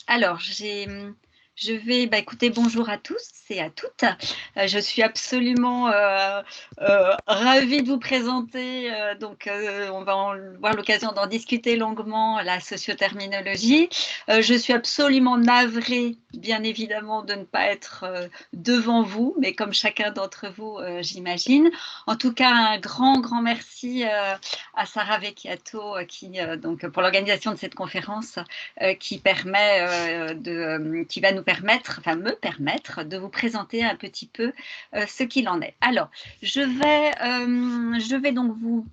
Alors, je vais, écoutez, bonjour à tous et à toutes. Je suis absolument ravie de vous présenter. On va avoir l'occasion d'en discuter longuement, la socioterminologie. Je suis absolument navrée, bien évidemment, de ne pas être devant vous, mais comme chacun d'entre vous, j'imagine. En tout cas, un grand merci à Sarah Vecchiato pour l'organisation de cette conférence qui va nous permettre, enfin me permettre de vous présenter un petit peu ce qu'il en est. Alors, je vais donc vous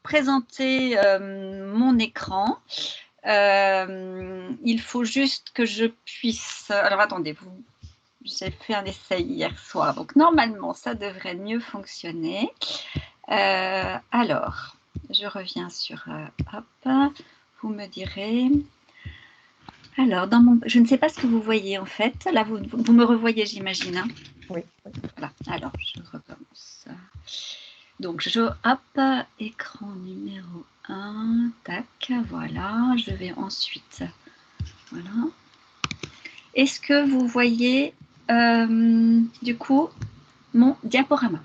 présenter mon écran. Il faut juste que je puisse... Alors, attendez, j'ai fait un essai hier soir, donc normalement, ça devrait mieux fonctionner. Alors, je reviens sur... hop, vous me direz... Alors, je ne sais pas ce que vous voyez en fait. Là, vous me revoyez, j'imagine. Hein. Oui. Voilà. Alors, je recommence. Donc, hop, écran numéro 1. Tac, voilà. Je vais ensuite. Voilà. Est-ce que vous voyez, du coup, mon diaporama?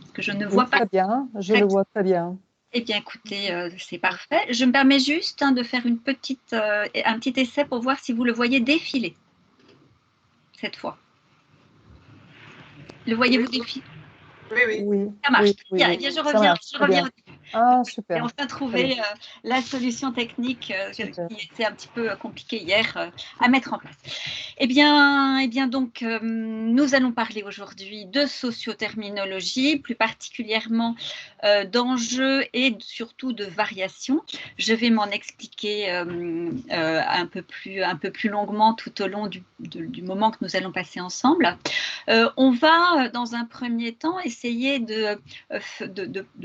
Parce que je ne vois pas. Très bien, je le vois très bien. Eh bien, écoutez, c'est parfait. Je me permets juste de faire un petit essai pour voir si vous le voyez défiler cette fois. Le voyez-vous défiler? Oui, Ça marche. oui, Très oui, bien. Eh oui. bien, je Ça reviens, marche, je très reviens bien. au début. Ah, J'ai super, enfin très bien, trouvé la solution technique super. qui était un petit peu compliquée hier à mettre en place. Eh bien donc, nous allons parler aujourd'hui de socioterminologie, plus particulièrement d'enjeux et surtout de variations. Je vais m'en expliquer un peu plus longuement tout au long du moment que nous allons passer ensemble. On va, dans un premier temps, essayer de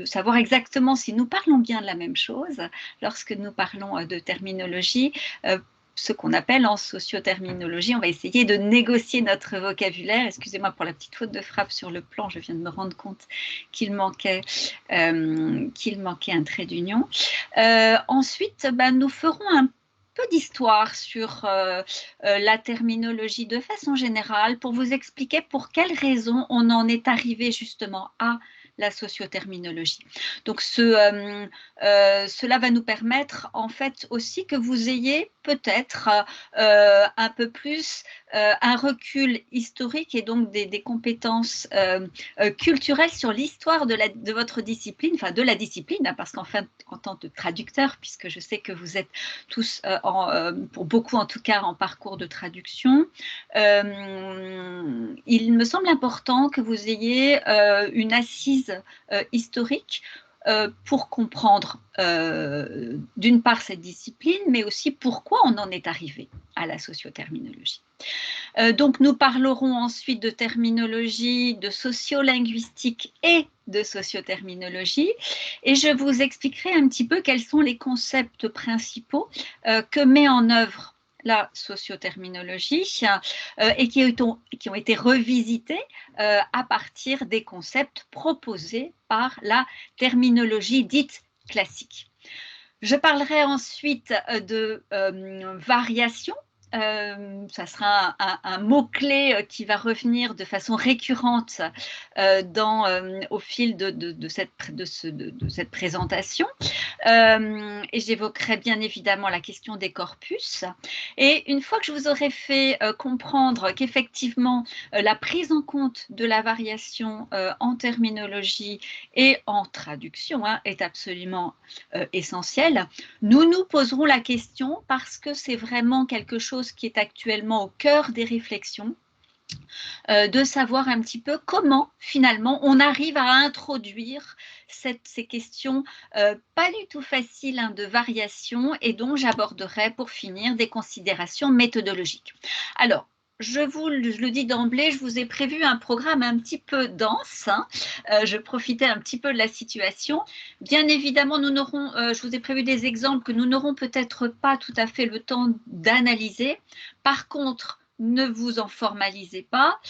savoir exactement si nous parlons bien de la même chose lorsque nous parlons de terminologie. Ce qu'on appelle en socioterminologie, on va essayer de négocier notre vocabulaire. Excusez-moi pour la petite faute de frappe sur le plan, je viens de me rendre compte qu'il manquait un trait d'union. Ensuite, nous ferons un peu d'histoire sur la terminologie de façon générale pour vous expliquer pour quelles raisons on en est arrivé justement à la socioterminologie. Donc, cela va nous permettre en fait aussi que vous ayez peut-être un peu plus un recul historique et donc des compétences culturelles sur l'histoire de votre discipline, enfin de la discipline, hein, parce qu'en tant que traducteur, puisque je sais que vous êtes tous, pour beaucoup en tout cas, en parcours de traduction, il me semble important que vous ayez une assise historique pour comprendre d'une part cette discipline, mais aussi pourquoi on en est arrivé à la socioterminologie. Donc, nous parlerons ensuite de terminologie, de sociolinguistique et de socioterminologie. Et je vous expliquerai un petit peu quels sont les concepts principaux que met en œuvre la socioterminologie et qui ont été revisités à partir des concepts proposés par la terminologie dite classique. Je parlerai ensuite de variation. Ça sera un mot-clé qui va revenir de façon récurrente au fil de cette présentation. Et j'évoquerai bien évidemment la question des corpus. Et une fois que je vous aurai fait comprendre qu'effectivement, la prise en compte de la variation en terminologie et en traduction est absolument essentielle, nous nous poserons la question parce que c'est vraiment quelque chose qui est actuellement au cœur des réflexions. De savoir un petit peu comment finalement on arrive à introduire ces questions pas du tout faciles de variation et dont j'aborderai pour finir des considérations méthodologiques. Alors, je le dis d'emblée, je vous ai prévu un programme un petit peu dense. Je profitais un petit peu de la situation. Bien évidemment, je vous ai prévu des exemples que nous n'aurons peut-être pas tout à fait le temps d'analyser. Par contre, ne vous en formalisez pas.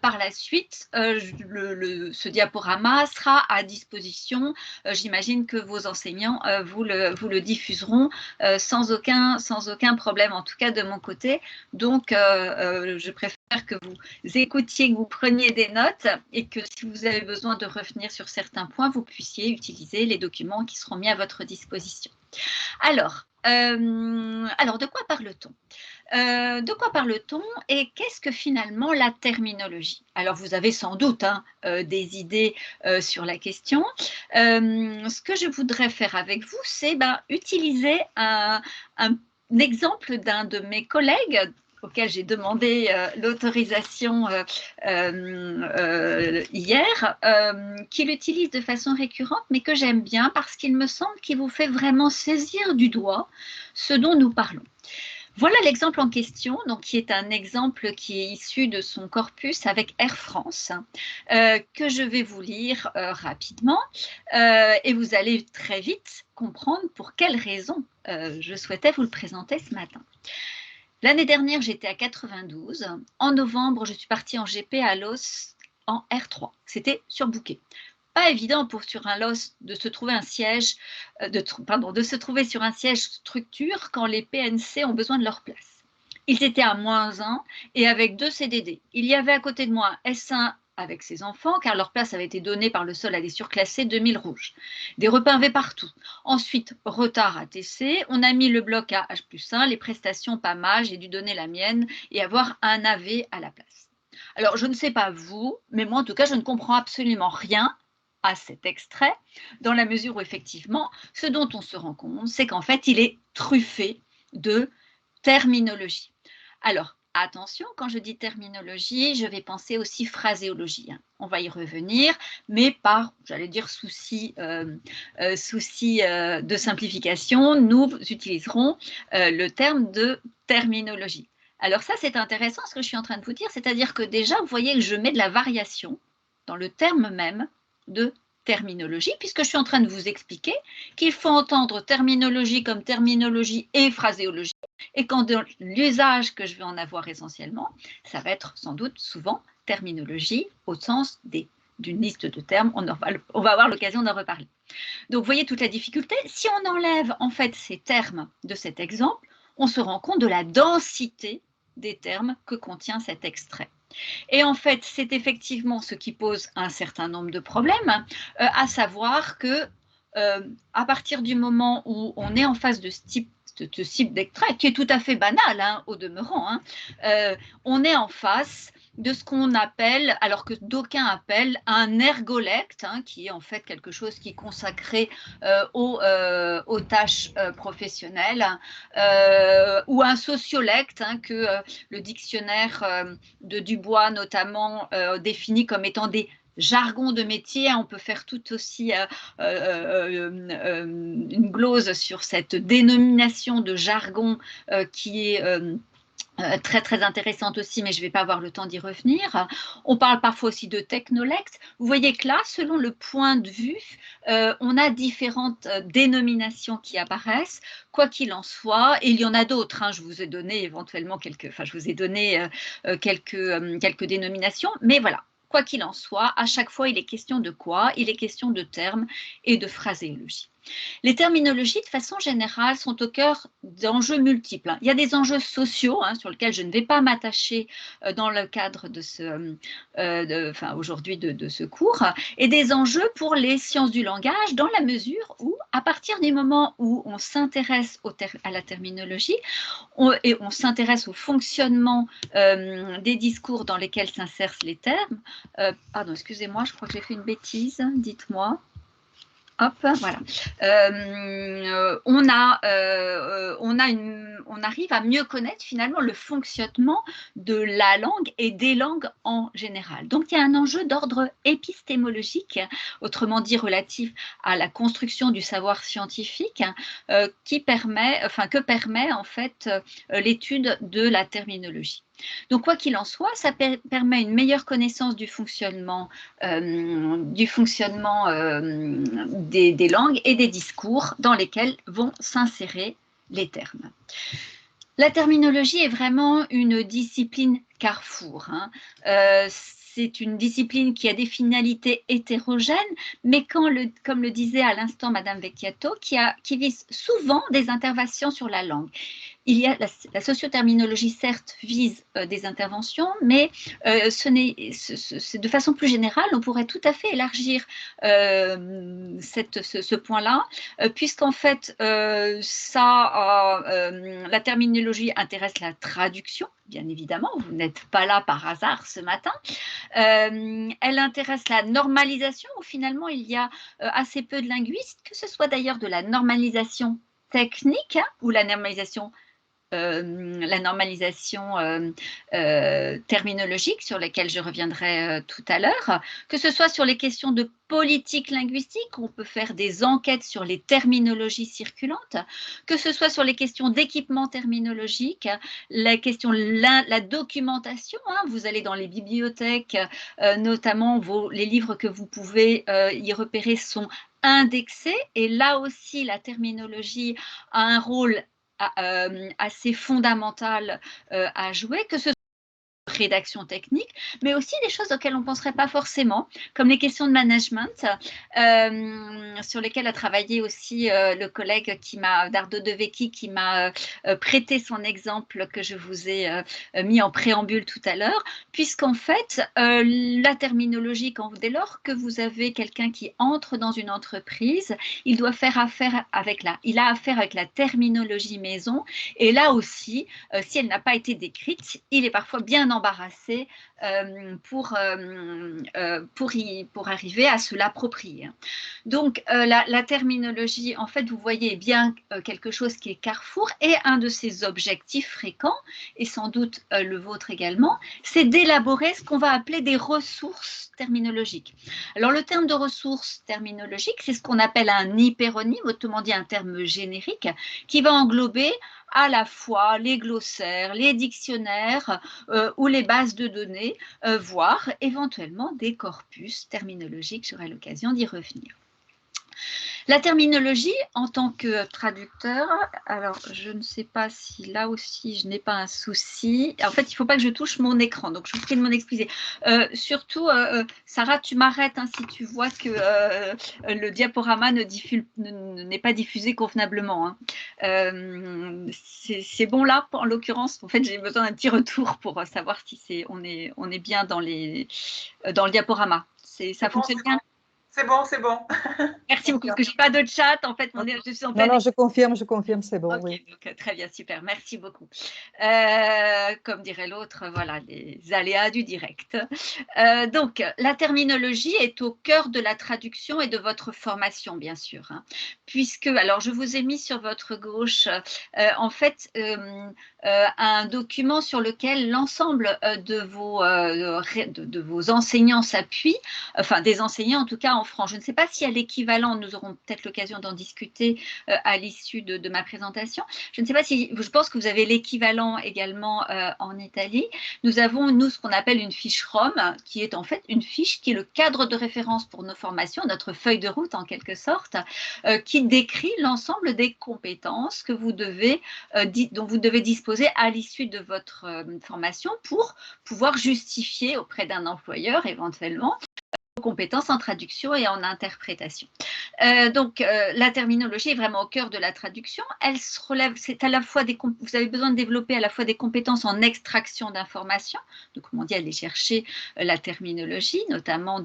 Par la suite, ce diaporama sera à disposition. J'imagine que vos enseignants vous le diffuseront sans aucun problème, en tout cas de mon côté. Donc, je préfère que vous écoutiez, que vous preniez des notes et que si vous avez besoin de revenir sur certains points, vous puissiez utiliser les documents qui seront mis à votre disposition. Alors, de quoi parle-t-on? De quoi parle-t-on et qu'est-ce que finalement la terminologie? Alors, vous avez sans doute des idées sur la question. Ce que je voudrais faire avec vous, c'est utiliser un exemple d'un de mes collègues auquel j'ai demandé l'autorisation hier, qui l'utilise de façon récurrente, mais que j'aime bien parce qu'il me semble qu'il vous fait vraiment saisir du doigt ce dont nous parlons. Voilà l'exemple en question, donc qui est un exemple qui est issu de son corpus avec Air France, que je vais vous lire rapidement et vous allez très vite comprendre pour quelles raisons je souhaitais vous le présenter ce matin. L'année dernière, j'étais à 92. En novembre, je suis partie en GP à Los en R3. C'était surbooké. Pas évident sur un LOS de se trouver un siège, de se trouver sur un siège structure quand les PNC ont besoin de leur place. Ils étaient à -1 et avec 2 CDD. Il y avait à côté de moi S1 avec ses enfants, car leur place avait été donnée par le sol à des surclassés 2000 rouges. Des repas avaient partout. Ensuite, retard ATC, on a mis le bloc à H+1, les prestations pas mal, j'ai dû donner la mienne et avoir un AV à la place. Alors, je ne sais pas vous, mais moi en tout cas, je ne comprends absolument rien à cet extrait, dans la mesure où effectivement, ce dont on se rend compte, c'est qu'en fait, il est truffé de terminologie. Alors, attention, quand je dis terminologie, je vais penser aussi phraséologie. On va y revenir, mais par, j'allais dire, souci de simplification, nous utiliserons le terme de terminologie. Alors ça, c'est intéressant ce que je suis en train de vous dire, c'est-à-dire que déjà, vous voyez que je mets de la variation dans le terme même de terminologie, puisque je suis en train de vous expliquer qu'il faut entendre terminologie comme terminologie et phraséologie, et quand dans l'usage que je vais en avoir essentiellement, ça va être sans doute souvent terminologie au sens d'une liste de termes, on va avoir l'occasion d'en reparler. Donc, vous voyez toute la difficulté. Si on enlève en fait ces termes de cet exemple, on se rend compte de la densité des termes que contient cet extrait. Et en fait, c'est effectivement ce qui pose un certain nombre de problèmes, à savoir que à partir du moment où on est en face de ce type d'extrait, qui est tout à fait banal au demeurant, on est en face de ce qu'on appelle, alors que d'aucuns appellent un ergolecte, qui est en fait quelque chose qui est consacré aux tâches professionnelles, ou un sociolecte, que le dictionnaire de Dubois notamment définit comme étant des jargons de métier. On peut faire tout aussi une glose sur cette dénomination de jargon qui est très très intéressante aussi, mais je ne vais pas avoir le temps d'y revenir. On parle parfois aussi de technolecte. Vous voyez que là, selon le point de vue, on a différentes dénominations qui apparaissent. Quoi qu'il en soit, et il y en a d'autres, je vous ai donné éventuellement quelques dénominations, mais voilà. Quoi qu'il en soit, à chaque fois, il est question de quoi? Il est question de termes et de phraséologie. Les terminologies, de façon générale, sont au cœur d'enjeux multiples. Il y a des enjeux sociaux sur lesquels je ne vais pas m'attacher dans le cadre de aujourd'hui de ce cours, et des enjeux pour les sciences du langage, dans la mesure où, à partir du moment où on s'intéresse à la terminologie, et on s'intéresse au fonctionnement des discours dans lesquels s'insèrent les termes. Pardon, excusez-moi, je crois que j'ai fait une bêtise, dites-moi. Hop, voilà. On arrive à mieux connaître finalement le fonctionnement de la langue et des langues en général. Donc, il y a un enjeu d'ordre épistémologique, autrement dit relatif à la construction du savoir scientifique, que permet en fait l'étude de la terminologie. Donc, quoi qu'il en soit, ça permet une meilleure connaissance du fonctionnement des langues et des discours dans lesquels vont s'insérer les termes. La terminologie est vraiment une discipline carrefour, hein. C'est une discipline qui a des finalités hétérogènes, mais comme le disait à l'instant Madame Vecchiato, qui vise souvent des interventions sur la langue. Il y a la socioterminologie, certes, vise des interventions, mais de façon plus générale, on pourrait tout à fait élargir ce point-là, puisqu'en fait, la terminologie intéresse la traduction, bien évidemment, vous n'êtes pas là par hasard ce matin. Elle intéresse la normalisation, où finalement il y a assez peu de linguistes, que ce soit d'ailleurs de la normalisation technique ou la normalisation terminologique sur lesquelles je reviendrai tout à l'heure, que ce soit sur les questions de politique linguistique, on peut faire des enquêtes sur les terminologies circulantes, que ce soit sur les questions d'équipement terminologique, la documentation, hein, vous allez dans les bibliothèques, notamment les livres que vous pouvez y repérer sont indexés, et là aussi la terminologie a un rôle assez fondamentale à jouer, que ce soit rédaction technique, mais aussi des choses auxquelles on ne penserait pas forcément, comme les questions de management, sur lesquelles a travaillé aussi le collègue Dardo Devecchi, qui m'a prêté son exemple que je vous ai mis en préambule tout à l'heure, puisqu'en fait, la terminologie, dès lors que vous avez quelqu'un qui entre dans une entreprise, il a affaire avec la terminologie maison, et là aussi, si elle n'a pas été décrite, il est parfois bien embarrassé pour arriver à se l'approprier. Donc, la terminologie, en fait, vous voyez bien quelque chose qui est carrefour, et un de ses objectifs fréquents, et sans doute le vôtre également, c'est d'élaborer ce qu'on va appeler des ressources terminologiques. Alors, le terme de ressources terminologiques, c'est ce qu'on appelle un hyperonyme, autrement dit un terme générique, qui va englober à la fois les glossaires, les dictionnaires ou les bases de données, voire éventuellement des corpus terminologiques. J'aurai l'occasion d'y revenir. La terminologie en tant que traducteur, alors je ne sais pas si là aussi je n'ai pas un souci. En fait, il ne faut pas que je touche mon écran, donc je vous prie de m'en excuser. Surtout, Sarah, tu m'arrêtes hein, si tu vois que le diaporama n'est pas diffusé convenablement. Hein. C'est bon là, en l'occurrence. En fait, j'ai besoin d'un petit retour pour savoir si on est bien dans le diaporama. Ça fonctionne bien? C'est bon, c'est bon. Merci beaucoup, parce que je n'ai pas de chat, en fait, je suis en pleine... Non, je confirme, c'est bon, Ok, oui. donc, très bien, super, merci beaucoup. Comme dirait l'autre, voilà, les aléas du direct. Donc, la terminologie est au cœur de la traduction et de votre formation, bien sûr, hein, puisque, alors, je vous ai mis sur votre gauche, en fait, un document sur lequel l'ensemble de vos enseignants s'appuient, enfin, des enseignants, en tout cas, en France. Je ne sais pas s'il y a l'équivalent, nous aurons peut-être l'occasion d'en discuter à l'issue de ma présentation. Je ne sais pas si, je pense que vous avez l'équivalent également en Italie. Nous avons, nous, ce qu'on appelle une fiche ROM, qui est en fait une fiche qui est le cadre de référence pour nos formations, notre feuille de route en quelque sorte, qui décrit l'ensemble des compétences que dont vous devez disposer à l'issue de votre formation pour pouvoir justifier auprès d'un employeur éventuellement compétences en traduction et en interprétation. Donc, la terminologie est vraiment au cœur de la traduction. Elle se relève, c'est à la fois vous avez besoin de développer à la fois des compétences en extraction d'informations, donc comment dire, aller chercher la terminologie, notamment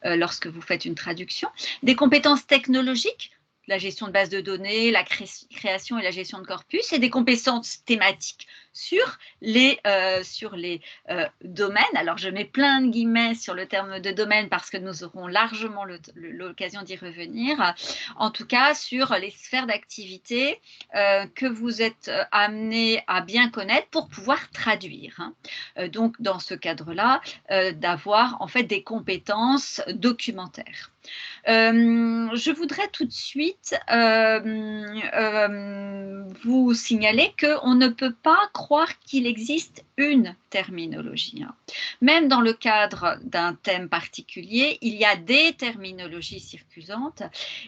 lorsque vous faites une traduction, des compétences technologiques, la gestion de bases de données, la création et la gestion de corpus, et des compétences thématiques sur les domaines. Alors, je mets plein de guillemets sur le terme de domaine parce que nous aurons largement l'occasion d'y revenir. En tout cas, sur les sphères d'activité que vous êtes amenés à bien connaître pour pouvoir traduire. Hein. Donc, dans ce cadre-là, d'avoir en fait des compétences documentaires. Je voudrais tout de suite vous signaler qu'on ne peut pas croire qu'il existe une terminologie. Hein. Même dans le cadre d'un thème particulier, il y a des terminologies circulantes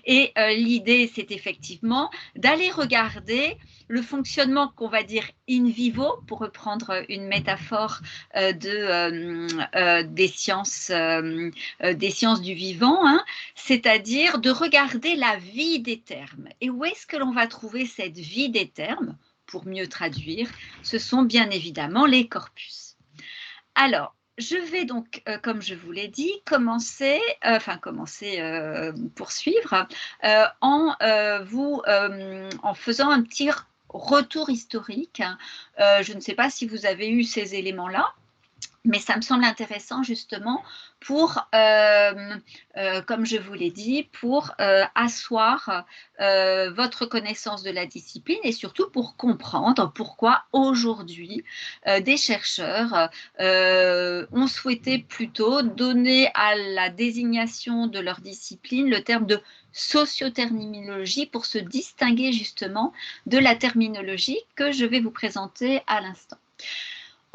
et l'idée, c'est effectivement d'aller regarder le fonctionnement qu'on va dire in vivo, pour reprendre une métaphore des sciences du vivant, hein, c'est-à-dire de regarder la vie des termes. Et où est-ce que l'on va trouver cette vie des termes? Pour mieux traduire, ce sont bien évidemment les corpus. Alors, je vais donc, comme je vous l'ai dit, poursuivre en faisant un petit retour historique. Je ne sais pas si vous avez eu ces éléments-là, mais ça me semble intéressant justement pour, comme je vous l'ai dit, pour asseoir votre connaissance de la discipline et surtout pour comprendre pourquoi aujourd'hui des chercheurs ont souhaité plutôt donner à la désignation de leur discipline le terme de socioterminologie pour se distinguer justement de la terminologie que je vais vous présenter à l'instant.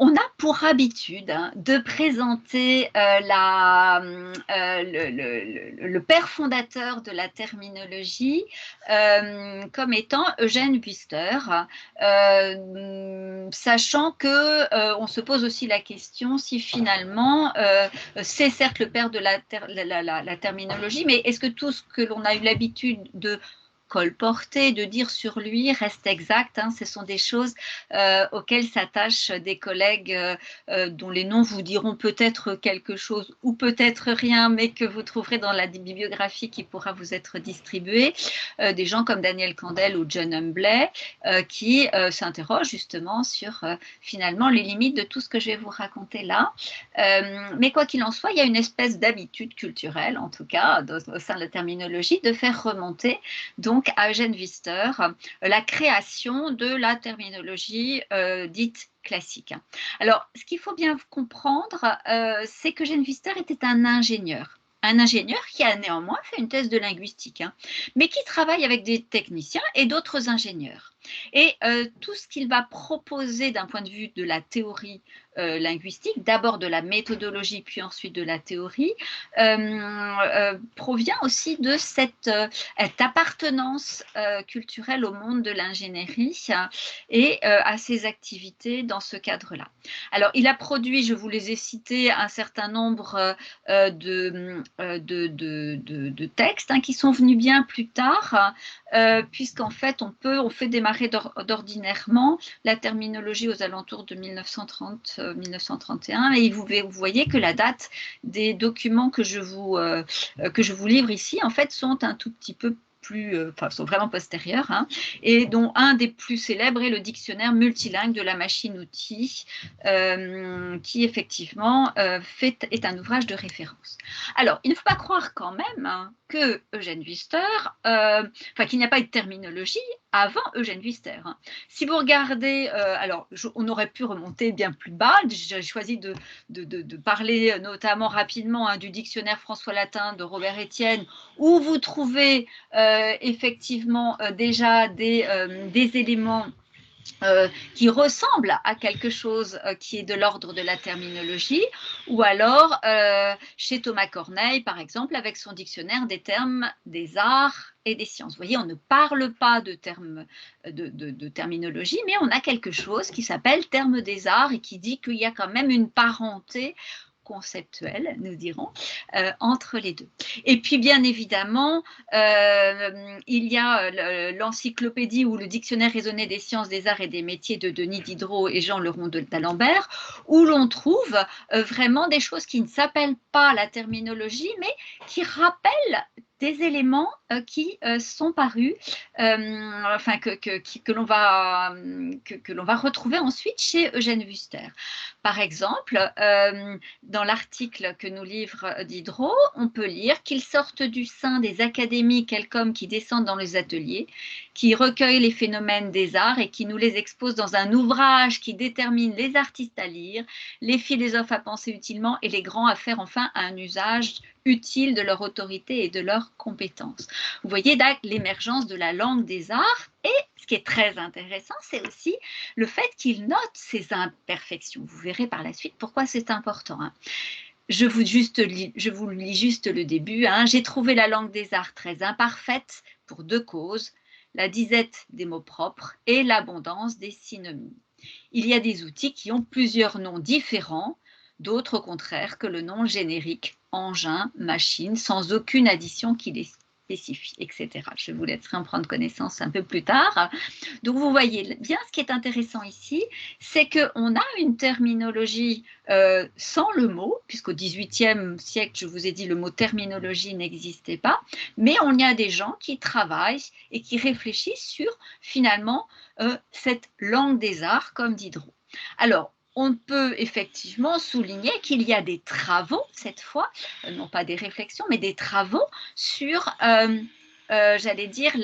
On a pour habitude de présenter le père fondateur de la terminologie comme étant Eugène Wüster, sachant qu'on se pose aussi la question si finalement c'est certes le père de la terminologie, mais est-ce que tout ce que l'on a eu l'habitude de colporter, de dire sur lui reste exact, hein. Ce sont des choses auxquelles s'attachent des collègues dont les noms vous diront peut-être quelque chose ou peut-être rien, mais que vous trouverez dans la bibliographie qui pourra vous être distribuée, des gens comme Daniel Kandel ou John Humbley qui s'interrogent justement sur finalement les limites de tout ce que je vais vous raconter là. Mais quoi qu'il en soit, il y a une espèce d'habitude culturelle, en tout cas au sein de la terminologie, de faire remonter donc à Eugène Wüster la création de la terminologie dite classique. Alors, ce qu'il faut bien comprendre, c'est qu'Eugène Wüster était un ingénieur qui a néanmoins fait une thèse de linguistique, hein, mais qui travaille avec des techniciens et d'autres ingénieurs. Et tout ce qu'il va proposer d'un point de vue de la théorie linguistique, d'abord de la méthodologie, puis ensuite de la théorie, provient aussi de cette appartenance culturelle au monde de l'ingénierie et à ses activités dans ce cadre-là. Alors, il a produit, je vous les ai cités, un certain nombre de textes hein, qui sont venus bien plus tard, puisqu'en fait, on fait démarrer d'ordinairement la terminologie aux alentours de 1930-1931 et vous voyez que la date des documents que je vous livre ici, en fait, sont un tout petit peu sont vraiment postérieurs, hein, et dont un des plus célèbres est le dictionnaire multilingue de la machine-outil, qui effectivement est un ouvrage de référence. Alors, il ne faut pas croire quand même hein, que Eugène Wüster, qu'il n'y a pas eu de terminologie avant Eugène Wüster. Hein. Si vous regardez, on aurait pu remonter bien plus bas, j'ai choisi de parler notamment rapidement hein, du dictionnaire François-Latin de Robert Estienne, où vous trouvez effectivement déjà des éléments qui ressemble à quelque chose qui est de l'ordre de la terminologie, ou alors chez Thomas Corneille, par exemple, avec son dictionnaire des termes des arts et des sciences. Vous voyez, on ne parle pas de termes de terminologie, mais on a quelque chose qui s'appelle terme des arts et qui dit qu'il y a quand même une parenté conceptuelle, nous dirons, entre les deux. Et puis, bien évidemment, il y a l'encyclopédie ou le dictionnaire raisonné des sciences, des arts et des métiers de Denis Diderot et Jean Leron d'Alembert, où l'on trouve vraiment des choses qui ne s'appellent pas la terminologie, mais qui rappellent des éléments qui sont parus, que l'on va retrouver ensuite chez Eugène Wüster. Par exemple, dans l'article que nous livre Diderot, on peut lire qu'ils sortent du sein des académies quelqu'un qui descendent dans les ateliers, qui recueillent les phénomènes des arts et qui nous les exposent dans un ouvrage qui détermine les artistes à lire, les philosophes à penser utilement et les grands à faire enfin un usage utile de leur autorité et de leurs compétences. Vous voyez là l'émergence de la langue des arts et ce qui est très intéressant, c'est aussi le fait qu'il note ces imperfections. Vous verrez par la suite pourquoi c'est important. Hein. Je vous lis juste le début. Hein. J'ai trouvé la langue des arts très imparfaite pour deux causes. la disette des mots propres et l'abondance des synonymes. Il y a des outils qui ont plusieurs noms différents, d'autres au contraire que le nom générique engin, machine, sans aucune addition qui les spécifie, etc. Je vous laisserai en prendre connaissance un peu plus tard. Donc vous voyez bien, ce qui est intéressant ici, c'est qu'on a une terminologie sans le mot, puisqu'au XVIIIe siècle, je vous ai dit, le mot terminologie n'existait pas, mais on y a des gens qui travaillent et qui réfléchissent sur finalement cette langue des arts, comme Diderot. Alors, on peut effectivement souligner qu'il y a des travaux, cette fois, non pas des réflexions, mais des travaux sur, j'allais dire,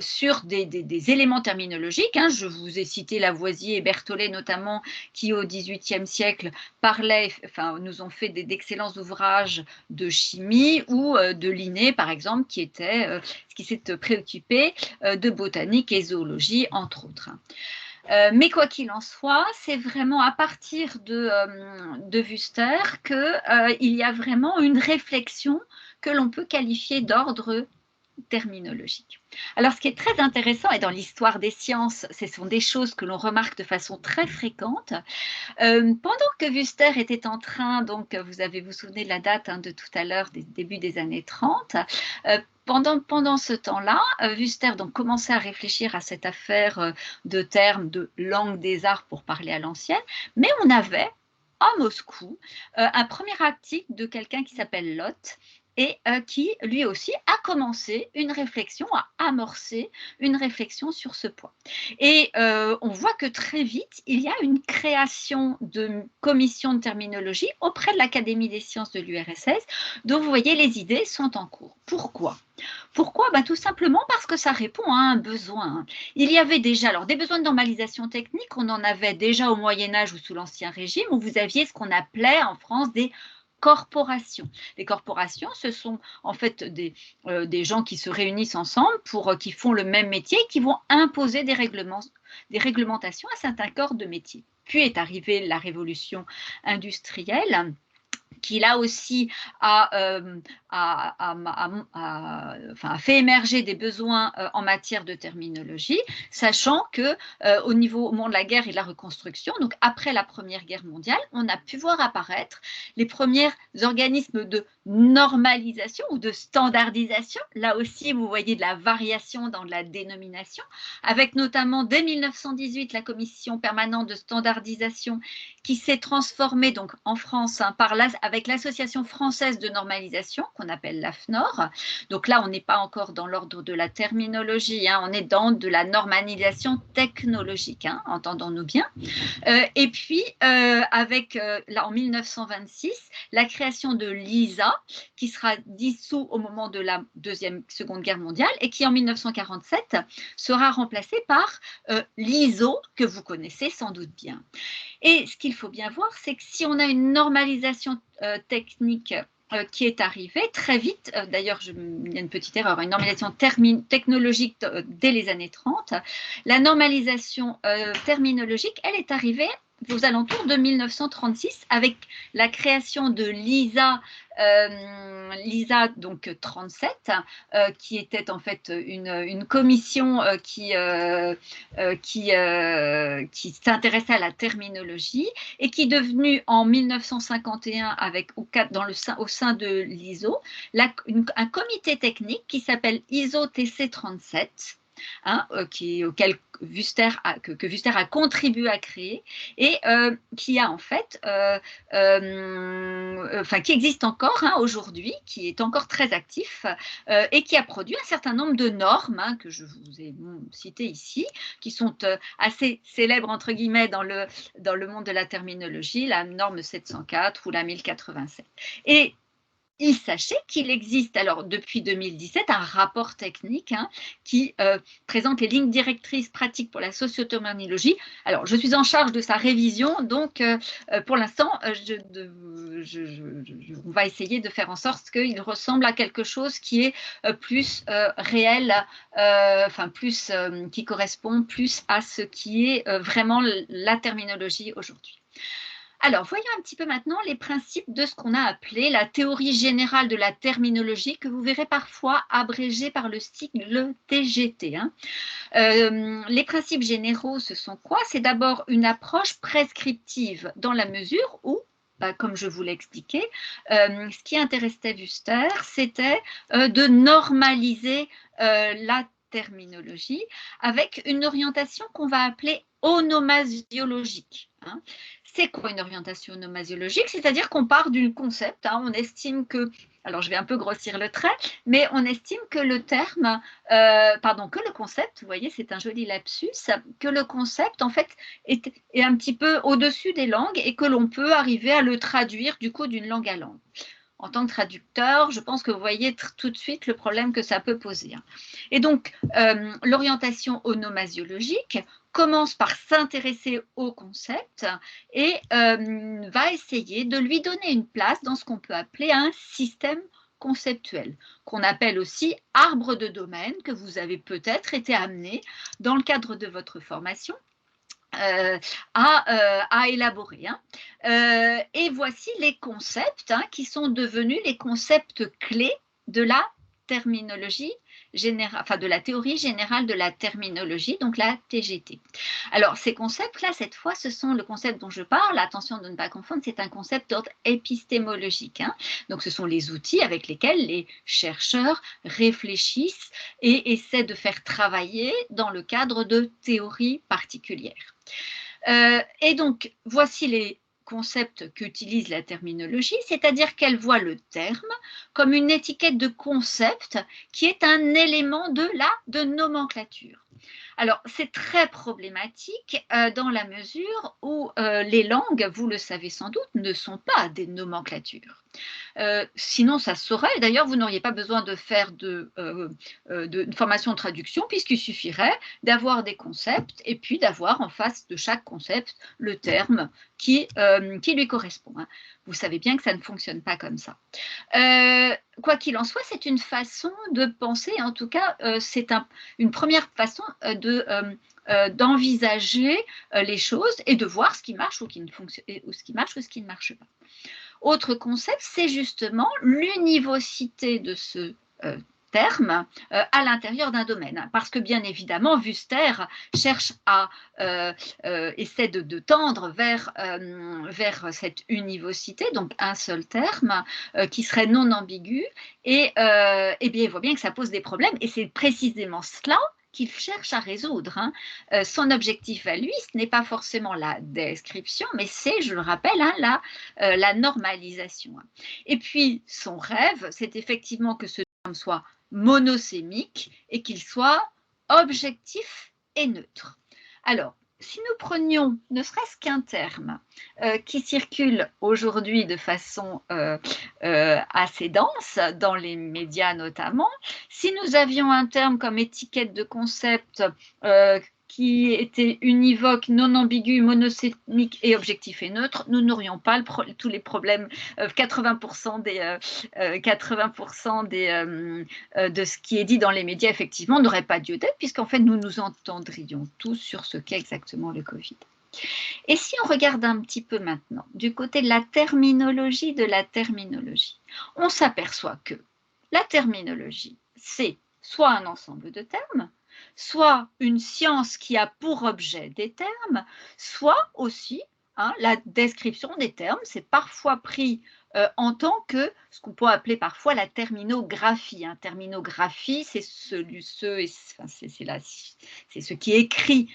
sur des éléments terminologiques. Hein. Je vous ai cité Lavoisier et Berthollet notamment, qui au XVIIIe siècle parlaient, enfin, nous ont fait d'excellents ouvrages de chimie, ou de Linné, par exemple, qui s'est préoccupé de botanique et zoologie, entre autres. Mais quoi qu'il en soit, c'est vraiment à partir de Wüster qu'il y a vraiment une réflexion que l'on peut qualifier d'ordre terminologique. Alors, ce qui est très intéressant, et dans l'histoire des sciences, ce sont des choses que l'on remarque de façon très fréquente. Pendant que Wüster était en train, donc vous souvenez de la date de tout à l'heure, des débuts des années 30, pendant ce temps-là, Wüster donc commençait à réfléchir à cette affaire de termes de langue des arts pour parler à l'ancienne, mais on avait à Moscou un premier article de quelqu'un qui s'appelle Lott, et qui, lui aussi, a commencé une réflexion, a amorcé une réflexion sur ce point. Et on voit que très vite, il y a une création de commission de terminologie auprès de l'Académie des sciences de l'URSS, dont vous voyez, les idées sont en cours. Pourquoi ? Pourquoi ? Tout simplement parce que ça répond à un besoin. Il y avait déjà, alors des besoins de normalisation technique, on en avait déjà au Moyen-Âge ou sous l'Ancien Régime, où vous aviez ce qu'on appelait en France des corporations. Les corporations, ce sont en fait des gens qui se réunissent ensemble, qui font le même métier, qui vont imposer des réglementations à certains corps de métier. Puis est arrivée la révolution industrielle, qui là aussi a fait émerger des besoins en matière de terminologie, sachant que au moment de la guerre et de la reconstruction, donc après la Première Guerre mondiale, on a pu voir apparaître les premiers organismes de normalisation ou de standardisation. Là aussi, vous voyez de la variation dans la dénomination, avec notamment dès 1918 la Commission permanente de standardisation qui s'est transformée donc en France avec l'Association française de normalisation qu'on appelle l'AFNOR. Donc là, on n'est pas encore dans l'ordre de la terminologie, on est dans de la normalisation technologique, entendons-nous bien. Et puis, là en 1926, la création de l'ISA, qui sera dissous au moment de la Seconde Guerre mondiale et qui en 1947 sera remplacée par l'ISO, que vous connaissez sans doute bien. Et ce qu'il faut bien voir, c'est que si on a une normalisation technique qui est arrivée très vite, d'ailleurs il y a une petite erreur, une normalisation technologique dès les années 30, la normalisation terminologique, elle est arrivée aux alentours de 1936 avec la création de l'ISA, donc 37, qui était en fait une commission qui s'intéressait à la terminologie et qui est devenue en 1951 au sein de l'ISO un comité technique qui s'appelle ISO TC 37. Auquel Wüster a contribué à créer et qui a en fait, qui existe encore aujourd'hui, qui est encore très actif et qui a produit un certain nombre de normes que je vous ai citées ici, qui sont assez célèbres entre guillemets dans le monde de la terminologie, la norme 704 ou la 1087. Et sachez qu'il existe, alors depuis 2017, un rapport technique qui présente les lignes directrices pratiques pour la socioterminologie. Alors, je suis en charge de sa révision, donc pour l'instant, on va essayer de faire en sorte qu'il ressemble à quelque chose qui est plus réel, qui correspond plus à ce qui est vraiment la terminologie aujourd'hui. Alors, voyons un petit peu maintenant les principes de ce qu'on a appelé la théorie générale de la terminologie, que vous verrez parfois abrégée par le sigle TGT. Les principes généraux, ce sont quoi? C'est d'abord une approche prescriptive dans la mesure où, comme je vous l'ai expliqué, ce qui intéressait Wüster, c'était de normaliser la terminologie avec une orientation qu'on va appeler onomasiologique. C'est quoi une orientation onomasiologique? C'est-à-dire qu'on part du concept, on estime que, alors je vais un peu grossir le trait, mais on estime que le terme, que le concept, vous voyez, c'est un joli lapsus, que le concept, en fait, est un petit peu au-dessus des langues et que l'on peut arriver à le traduire, du coup, d'une langue à langue. En tant que traducteur, je pense que vous voyez tout de suite le problème que ça peut poser. Et donc, l'orientation onomasiologique commence par s'intéresser au concept et va essayer de lui donner une place dans ce qu'on peut appeler un système conceptuel, qu'on appelle aussi arbre de domaine, que vous avez peut-être été amené dans le cadre de votre formation à élaborer. Et voici les concepts qui sont devenus les concepts clés de la terminologie générale, enfin de la théorie générale de la terminologie, donc la TGT. Alors ces concepts-là, cette fois, ce sont le concept dont je parle, attention de ne pas confondre, c'est un concept d'ordre épistémologique. Donc ce sont les outils avec lesquels les chercheurs réfléchissent et essaient de faire travailler dans le cadre de théories particulières. Et donc, voici les concepts qu'utilise la terminologie, c'est-à-dire qu'elle voit le terme comme une étiquette de concept qui est un élément de nomenclature. Alors, c'est très problématique dans la mesure où les langues, vous le savez sans doute, ne sont pas des nomenclatures. Sinon, ça se saurait. D'ailleurs, vous n'auriez pas besoin de faire de formation de traduction, puisqu'il suffirait d'avoir des concepts et puis d'avoir en face de chaque concept le terme qui lui correspond. Vous savez bien que ça ne fonctionne pas comme ça. Quoi qu'il en soit, c'est une façon de penser, en tout cas, c'est une première façon d'envisager les choses et de voir ce qui marche ou ce qui marche ou ce qui ne marche pas. Autre concept, c'est justement l'univocité de ce terme à l'intérieur d'un domaine. Parce que bien évidemment, Wüster cherche à essaie de tendre vers cette univocité, donc un seul terme qui serait non ambigu, et bien il voit bien que ça pose des problèmes, et c'est précisément cela qu'il cherche à résoudre. Son objectif à lui, ce n'est pas forcément la description, mais c'est, je le rappelle, la normalisation. Et puis, son rêve, c'est effectivement que ce terme soit monosémique et qu'il soit objectif et neutre. Alors, si nous prenions ne serait-ce qu'un terme qui circule aujourd'hui de façon assez dense, dans les médias notamment, si nous avions un terme comme étiquette de concept qui était univoque, non ambigu, monosémique et objectif et neutre, nous n'aurions pas tous les problèmes, 80% de ce qui est dit dans les médias, effectivement, n'aurait pas lieu d'être, puisqu'en fait, nous nous entendrions tous sur ce qu'est exactement le Covid. Et si on regarde un petit peu maintenant du côté de la terminologie, on s'aperçoit que la terminologie, c'est soit un ensemble de termes, soit une science qui a pour objet des termes, soit aussi la description des termes. C'est parfois pris en tant que ce qu'on peut appeler parfois la terminographie. Terminographie, c'est ce qui écrit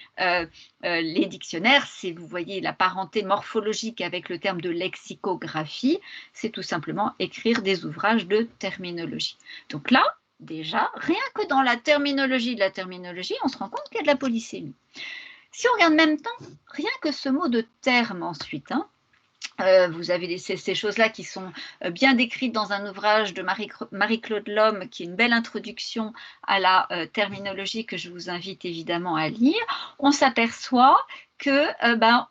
les dictionnaires. Vous voyez la parenté morphologique avec le terme de lexicographie, c'est tout simplement écrire des ouvrages de terminologie. Donc là, déjà, rien que dans la terminologie de la terminologie, on se rend compte qu'il y a de la polysémie. Si on regarde en même temps, rien que ce mot de terme ensuite, vous avez ces choses-là qui sont bien décrites dans un ouvrage de Marie-Claude Lhomme, qui est une belle introduction à la terminologie que je vous invite évidemment à lire. On s'aperçoit que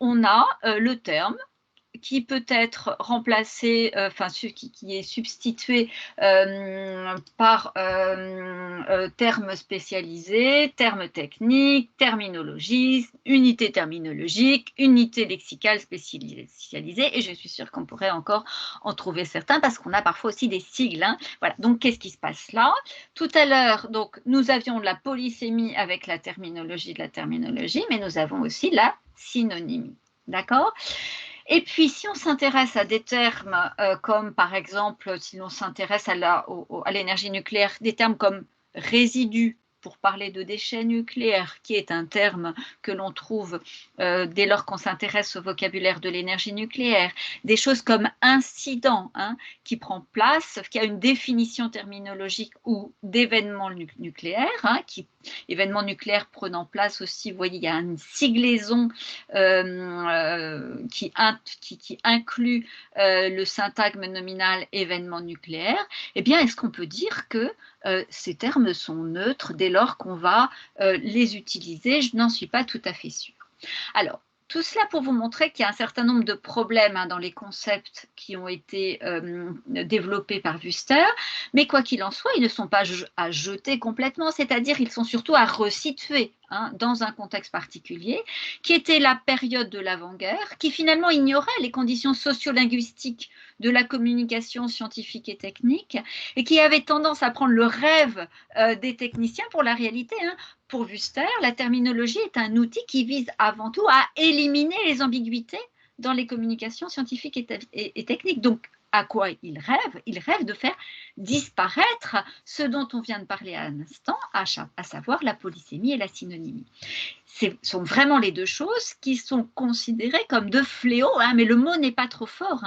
on a le terme qui peut être remplacé, enfin qui est substitué par termes spécialisés, termes techniques, terminologie, unité terminologique, unité lexicale spécialisée, et je suis sûre qu'on pourrait encore en trouver certains parce qu'on a parfois aussi des sigles. Hein. Voilà. Donc, qu'est-ce qui se passe là? Tout à l'heure, donc, nous avions de la polysémie avec la terminologie de la terminologie, mais nous avons aussi la synonymie. D'accord? Et puis, si on s'intéresse à des termes comme, par exemple, si l'on s'intéresse à l'énergie nucléaire, des termes comme résidu, pour parler de déchets nucléaires, qui est un terme que l'on trouve dès lors qu'on s'intéresse au vocabulaire de l'énergie nucléaire, des choses comme incident, hein, qui prend place, qui a une définition terminologique, ou d'événement nucléaire, hein, événement nucléaire prenant place aussi, vous voyez, il y a une siglaison qui inclut le syntagme nominal événement nucléaire. Eh bien, est-ce qu'on peut dire que ces termes sont neutres dès lors qu'on va les utiliser? Je n'en suis pas tout à fait sûre. Alors, tout cela pour vous montrer qu'il y a un certain nombre de problèmes dans les concepts qui ont été développés par Wüster, mais quoi qu'il en soit, ils ne sont pas à jeter complètement, c'est-à-dire ils sont surtout à resituer dans un contexte particulier, qui était la période de l'avant-guerre, qui finalement ignorait les conditions sociolinguistiques de la communication scientifique et technique, et qui avait tendance à prendre le rêve des techniciens pour la réalité. Pour Wüster, la terminologie est un outil qui vise avant tout à éliminer les ambiguïtés dans les communications scientifiques et techniques. Donc, à quoi il rêve? Il rêve de faire disparaître ce dont on vient de parler à l'instant, à savoir la polysémie et la synonymie. Ce sont vraiment les deux choses qui sont considérées comme deux fléaux, mais le mot n'est pas trop fort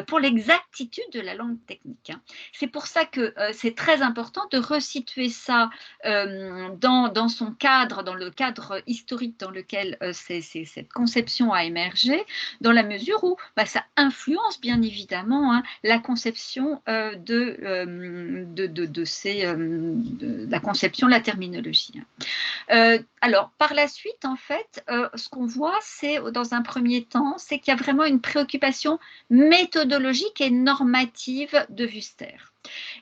pour l'exactitude de la langue technique. C'est pour ça que c'est très important de resituer ça dans son cadre, dans le cadre historique dans lequel cette conception a émergé, dans la mesure où ça influence bien évidemment la conception de la conception de la terminologie. Alors, par la suite, en fait, ce qu'on voit, c'est, dans un premier temps, c'est qu'il y a vraiment une préoccupation méthodologique et normative de Wüster.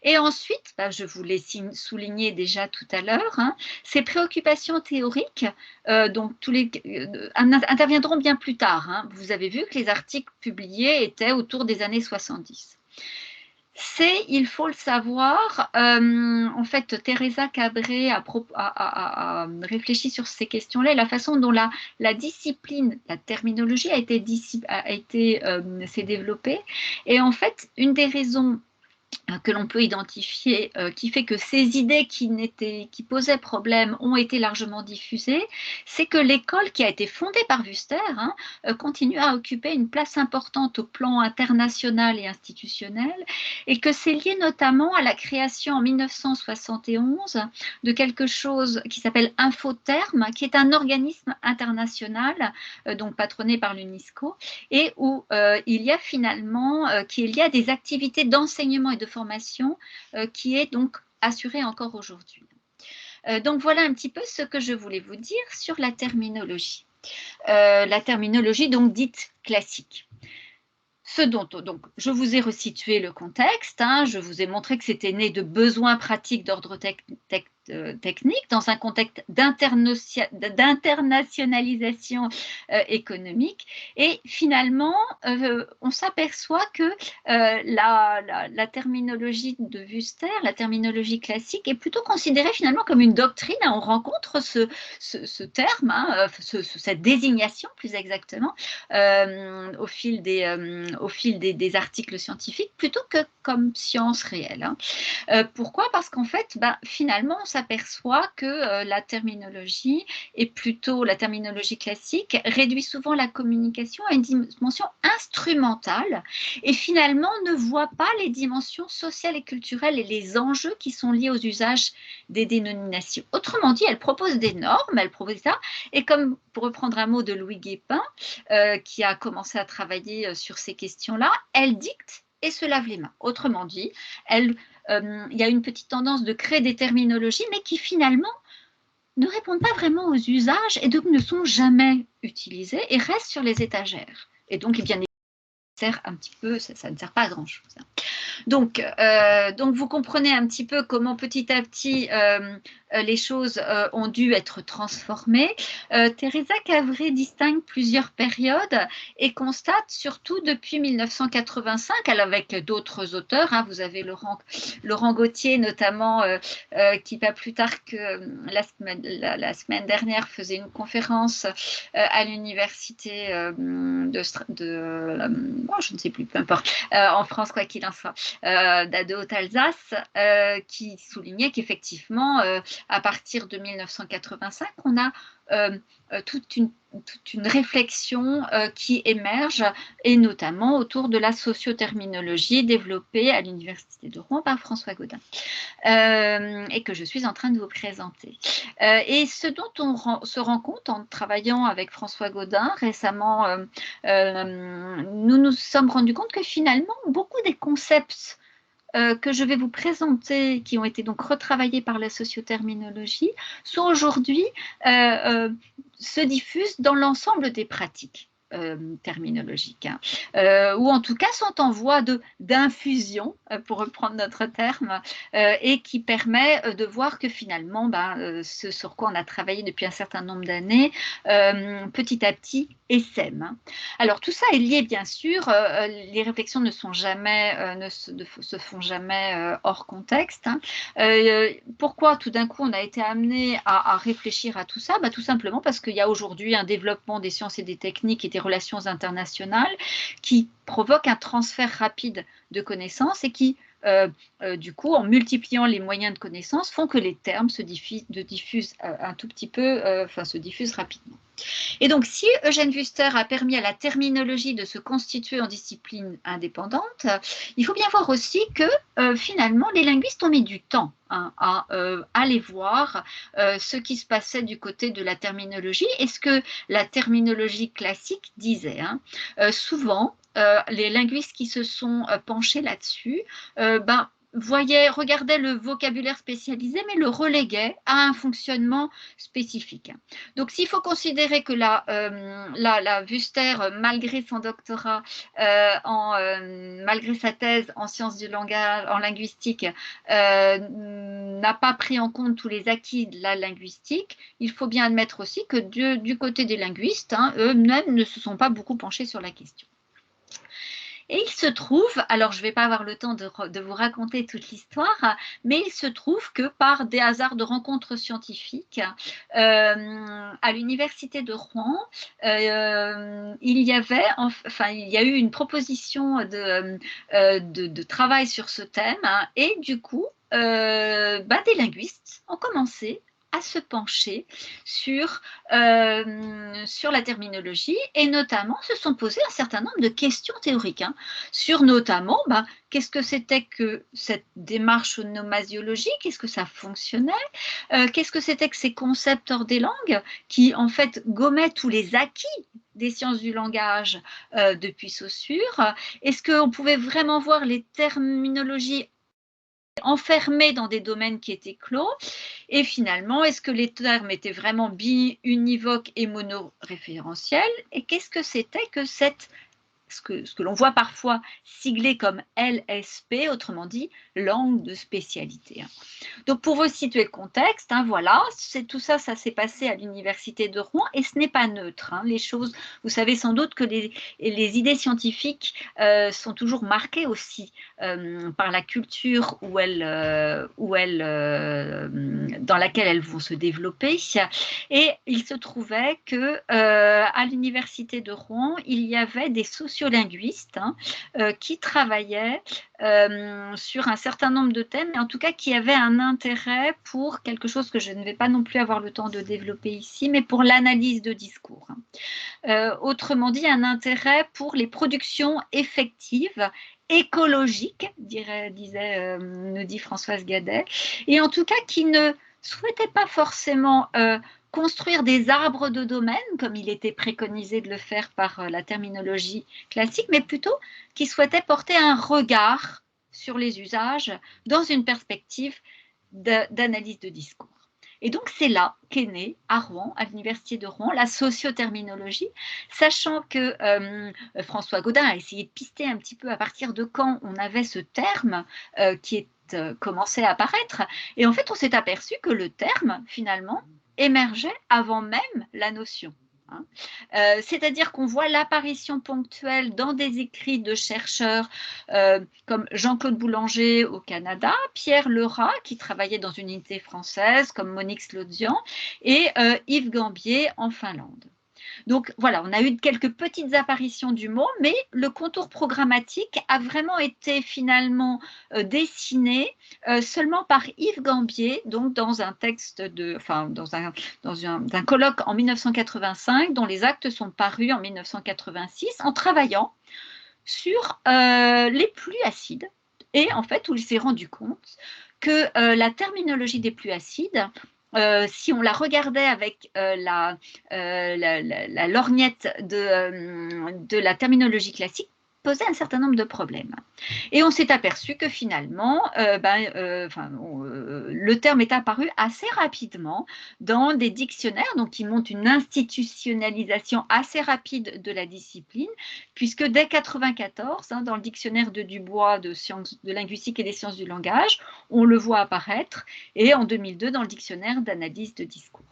Et ensuite, je vous l'ai souligné déjà tout à l'heure, ces préoccupations théoriques donc interviendront bien plus tard. Vous avez vu que les articles publiés étaient autour des années 70. Il faut le savoir, en fait, Teresa Cabré a réfléchi sur ces questions-là et la façon dont la discipline, la terminologie s'est développée. Et en fait, une des raisons que l'on peut identifier, qui fait que ces idées qui posaient problème ont été largement diffusées, c'est que l'école qui a été fondée par Wüster continue à occuper une place importante au plan international et institutionnel, et que c'est lié notamment à la création en 1971 de quelque chose qui s'appelle Infoterm, qui est un organisme international, donc patronné par l'UNESCO, et où il y a finalement des activités d'enseignement et de formation qui est donc assurée encore aujourd'hui. Donc voilà un petit peu ce que je voulais vous dire sur la terminologie. La terminologie donc dite classique. Donc, je vous ai resitué le contexte, je vous ai montré que c'était né de besoins pratiques d'ordre technique dans un contexte d'internationalisation économique, et finalement on s'aperçoit que la terminologie de Wüster, la terminologie classique, est plutôt considérée finalement comme une doctrine. On rencontre ce terme, cette désignation plus exactement, au fil des articles scientifiques, plutôt que comme science réelle. Pourquoi? Parce qu'en fait, finalement, on s'aperçoit que la terminologie classique réduit souvent la communication à une dimension instrumentale et finalement ne voit pas les dimensions sociales et culturelles et les enjeux qui sont liés aux usages des dénominations. Autrement dit, elle propose des normes, elle propose ça, et comme, pour reprendre un mot de Louis Guépin, qui a commencé à travailler sur ces questions-là, elle dicte et se lave les mains. Autrement dit, il y a une petite tendance de créer des terminologies, mais qui finalement ne répondent pas vraiment aux usages et donc ne sont jamais utilisées et restent sur les étagères. Et donc, bien sert un petit peu, ça ne sert pas à grand-chose. Donc, vous comprenez un petit peu comment petit à petit les choses ont dû être transformées. Teresa Cavret distingue plusieurs périodes et constate surtout depuis 1985, alors avec d'autres auteurs, hein, vous avez Laurent Gauthier notamment, qui pas plus tard que la semaine dernière faisait une conférence à l'université je ne sais plus, peu importe, en France, quoi qu'il en soit, de Haute-Alsace, qui soulignait qu'effectivement, à partir de 1985, on a toute une réflexion qui émerge, et notamment autour de la socioterminologie développée à l'Université de Rouen par François Gaudin, et que je suis en train de vous présenter. Et ce dont on se rend compte en travaillant avec François Gaudin récemment, nous nous sommes rendus compte que finalement, beaucoup des concepts que je vais vous présenter, qui ont été donc retravaillés par la socioterminologie, sont aujourd'hui, se diffusent dans l'ensemble des pratiques terminologiques, hein, ou en tout cas sont en voie d'infusion, pour reprendre notre terme, et qui permet de voir que finalement, ce sur quoi on a travaillé depuis un certain nombre d'années, petit à petit, essaime. Hein. Alors tout ça est lié bien sûr, les réflexions ne sont jamais, se font jamais hors contexte. Hein. Pourquoi tout d'un coup on a été amené à réfléchir à tout ça? Tout simplement parce qu'il y a aujourd'hui un développement des sciences et des techniques et des relations internationales qui provoque un transfert rapide de connaissances et qui, du coup, en multipliant les moyens de connaissance, font que les termes se diffusent un tout petit peu, se diffusent rapidement. Et donc, si Eugène Wüster a permis à la terminologie de se constituer en discipline indépendante, il faut bien voir aussi que finalement, les linguistes ont mis du temps à aller voir ce qui se passait du côté de la terminologie et ce que la terminologie classique disait. Hein. Souvent, les linguistes qui se sont penchés là-dessus, regardaient le vocabulaire spécialisé, mais le reléguaient à un fonctionnement spécifique. Donc, s'il faut considérer que la Wüster, malgré son doctorat, malgré sa thèse en sciences du langage, en linguistique, n'a pas pris en compte tous les acquis de la linguistique, il faut bien admettre aussi que du côté des linguistes, hein, eux-mêmes ne se sont pas beaucoup penchés sur la question. Et il se trouve, alors je ne vais pas avoir le temps de vous raconter toute l'histoire, mais il se trouve que par des hasards de rencontres scientifiques, à l'université de Rouen, il y a eu une proposition de travail sur ce thème, hein, et du coup, des linguistes ont commencé à se pencher sur la terminologie et notamment se sont posés un certain nombre de questions théoriques, hein, sur notamment qu'est-ce que c'était que cette démarche onomasiologique, est-ce que ça fonctionnait, qu'est-ce que c'était que ces concepts hors des langues qui en fait gommaient tous les acquis des sciences du langage depuis Saussure, est-ce qu'on pouvait vraiment voir les terminologies enfermés dans des domaines qui étaient clos, et finalement, est-ce que les termes étaient vraiment univoques et monoréférentiels, et qu'est-ce que c'était que ce que l'on voit parfois siglé comme LSP, autrement dit, langue de spécialité. Donc, pour vous situer le contexte, hein, voilà, tout ça, ça s'est passé à l'université de Rouen, et ce n'est pas neutre. Hein, les choses, vous savez sans doute que les idées scientifiques sont toujours marquées aussi par la culture dans laquelle elles vont se développer. Et il se trouvait que à l'université de Rouen, il y avait des sociologistes qui travaillaient sur un certain nombre de thèmes, et en tout cas qui avaient un intérêt pour quelque chose que je ne vais pas non plus avoir le temps de développer ici, mais pour l'analyse de discours. Autrement dit, un intérêt pour les productions effectives écologiques, nous dit Françoise Gadet, et en tout cas qui ne souhaitait pas forcément construire des arbres de domaine, comme il était préconisé de le faire par la terminologie classique, mais plutôt qui souhaitait porter un regard sur les usages dans une perspective d'analyse de discours. Et donc, c'est là qu'est née à Rouen, à l'Université de Rouen, la socioterminologie, sachant que François Gaudin a essayé de pister un petit peu à partir de quand on avait ce terme qui est commençait à apparaître. Et en fait, on s'est aperçu que le terme, finalement, émergeait avant même la notion. C'est-à-dire qu'on voit l'apparition ponctuelle dans des écrits de chercheurs comme Jean-Claude Boulanger au Canada, Pierre Lerat qui travaillait dans une unité française comme Monique Slodian et Yves Gambier en Finlande. Donc voilà, on a eu quelques petites apparitions du mot, mais le contour programmatique a vraiment été finalement dessiné seulement par Yves Gambier, donc dans un texte dans un colloque en 1985, dont les actes sont parus en 1986, en travaillant sur les pluies acides. Et en fait, où il s'est rendu compte que la terminologie des pluies acides, si on la regardait avec la lorgnette de la terminologie classique, posait un certain nombre de problèmes. Et on s'est aperçu que finalement, le terme est apparu assez rapidement dans des dictionnaires, donc qui montrent une institutionnalisation assez rapide de la discipline, puisque dès 1994, dans le dictionnaire de Dubois de linguistique et des sciences du langage, on le voit apparaître, et en 2002 dans le dictionnaire d'analyse de discours.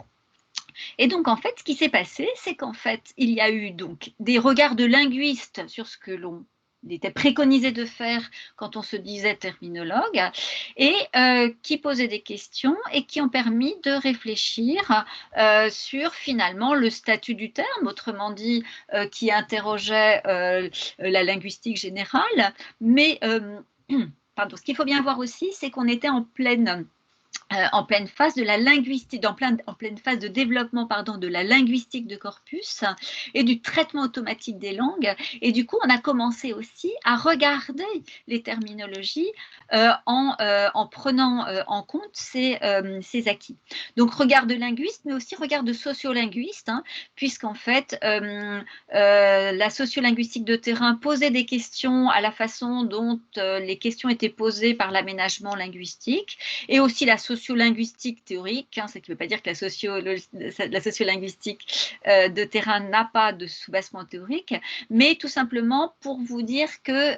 Et donc, en fait, ce qui s'est passé, c'est qu'en fait, il y a eu donc des regards de linguistes sur ce que l'on était préconisé de faire quand on se disait terminologue, et qui posaient des questions et qui ont permis de réfléchir sur finalement le statut du terme, autrement dit, qui interrogeait la linguistique générale. Mais pardon, ce qu'il faut bien voir aussi, c'est qu'on était en pleine phase de la linguistique, en pleine phase de développement de la linguistique de corpus et du traitement automatique des langues. Et du coup, on a commencé aussi à regarder les terminologies en prenant en compte ces acquis. Donc, regard de linguiste, mais aussi regard de sociolinguiste, puisqu'en fait, la sociolinguistique de terrain posait des questions à la façon dont les questions étaient posées par l'aménagement linguistique, et aussi la sociolinguistique théorique, ce qui ne veut pas dire que la sociolinguistique de terrain n'a pas de soubassement théorique, mais tout simplement pour vous dire que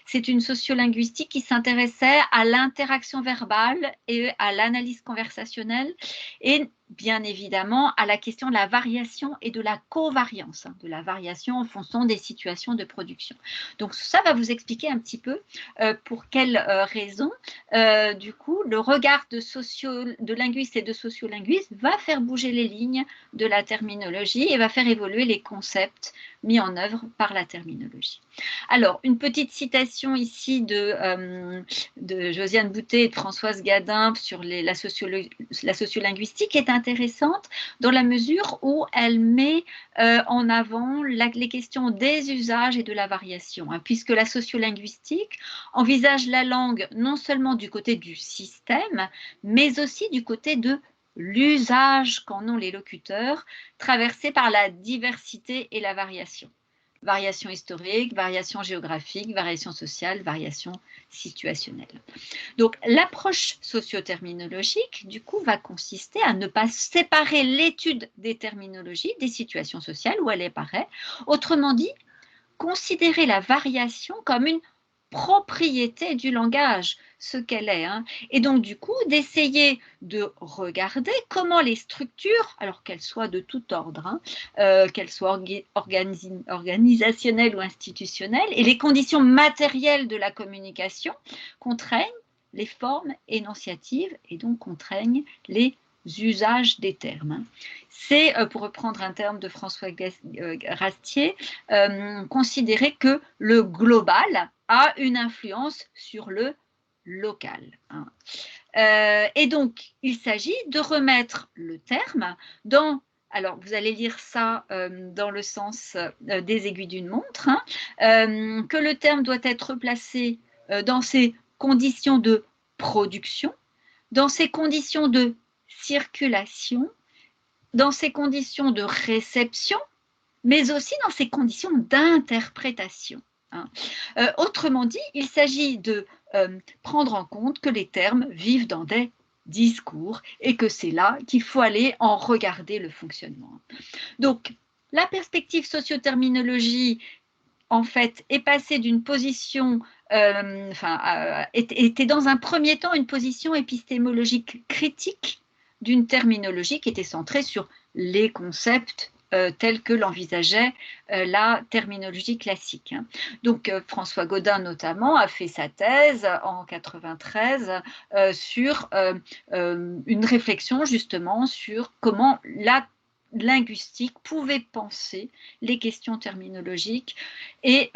c'est une sociolinguistique qui s'intéressait à l'interaction verbale et à l'analyse conversationnelle, et bien évidemment à la question de la variation et de la covariance, de la variation en fonction des situations de production. Donc ça va vous expliquer un petit peu pour quelles raisons, du coup, le regard de linguistes et de sociolinguistes va faire bouger les lignes de la terminologie et va faire évoluer les concepts mis en œuvre par la terminologie. Alors, une petite citation ici de Josiane Boutet et de Françoise Gadin sur la sociolinguistique est intéressante dans la mesure où elle met en avant les questions des usages et de la variation, puisque la sociolinguistique envisage la langue non seulement du côté du système, mais aussi du côté de l'usage qu'en ont les locuteurs, traversé par la diversité et la variation. Variation historique, variation géographique, variation sociale, variation situationnelle. Donc, l'approche socioterminologique, du coup, va consister à ne pas séparer l'étude des terminologies des situations sociales où elle apparaît. Autrement dit, considérer la variation comme une propriété du langage, ce qu'elle est. Et donc, du coup, d'essayer de regarder comment les structures, alors qu'elles soient de tout ordre, qu'elles soient organisationnelles ou institutionnelles, et les conditions matérielles de la communication contraignent les formes énonciatives et donc contraignent les usages des termes. C'est, pour reprendre un terme de François Rastier, considérer que le global a une influence sur le local. Et donc, il s'agit de remettre le terme dans... Alors, vous allez lire ça dans le sens des aiguilles d'une montre, que le terme doit être placé dans ses conditions de production, dans ses conditions de circulation, dans ses conditions de réception, mais aussi dans ses conditions d'interprétation. Autrement dit, il s'agit de prendre en compte que les termes vivent dans des discours et que c'est là qu'il faut aller en regarder le fonctionnement. Donc, la perspective socioterminologie, en fait, est passée d'une position, était dans un premier temps une position épistémologique critique d'une terminologie qui était centrée sur les concepts tels que l'envisageait la terminologie classique. Donc, François Gaudin, notamment, a fait sa thèse en 1993 sur une réflexion, justement, sur comment la linguistique pouvait penser les questions terminologiques et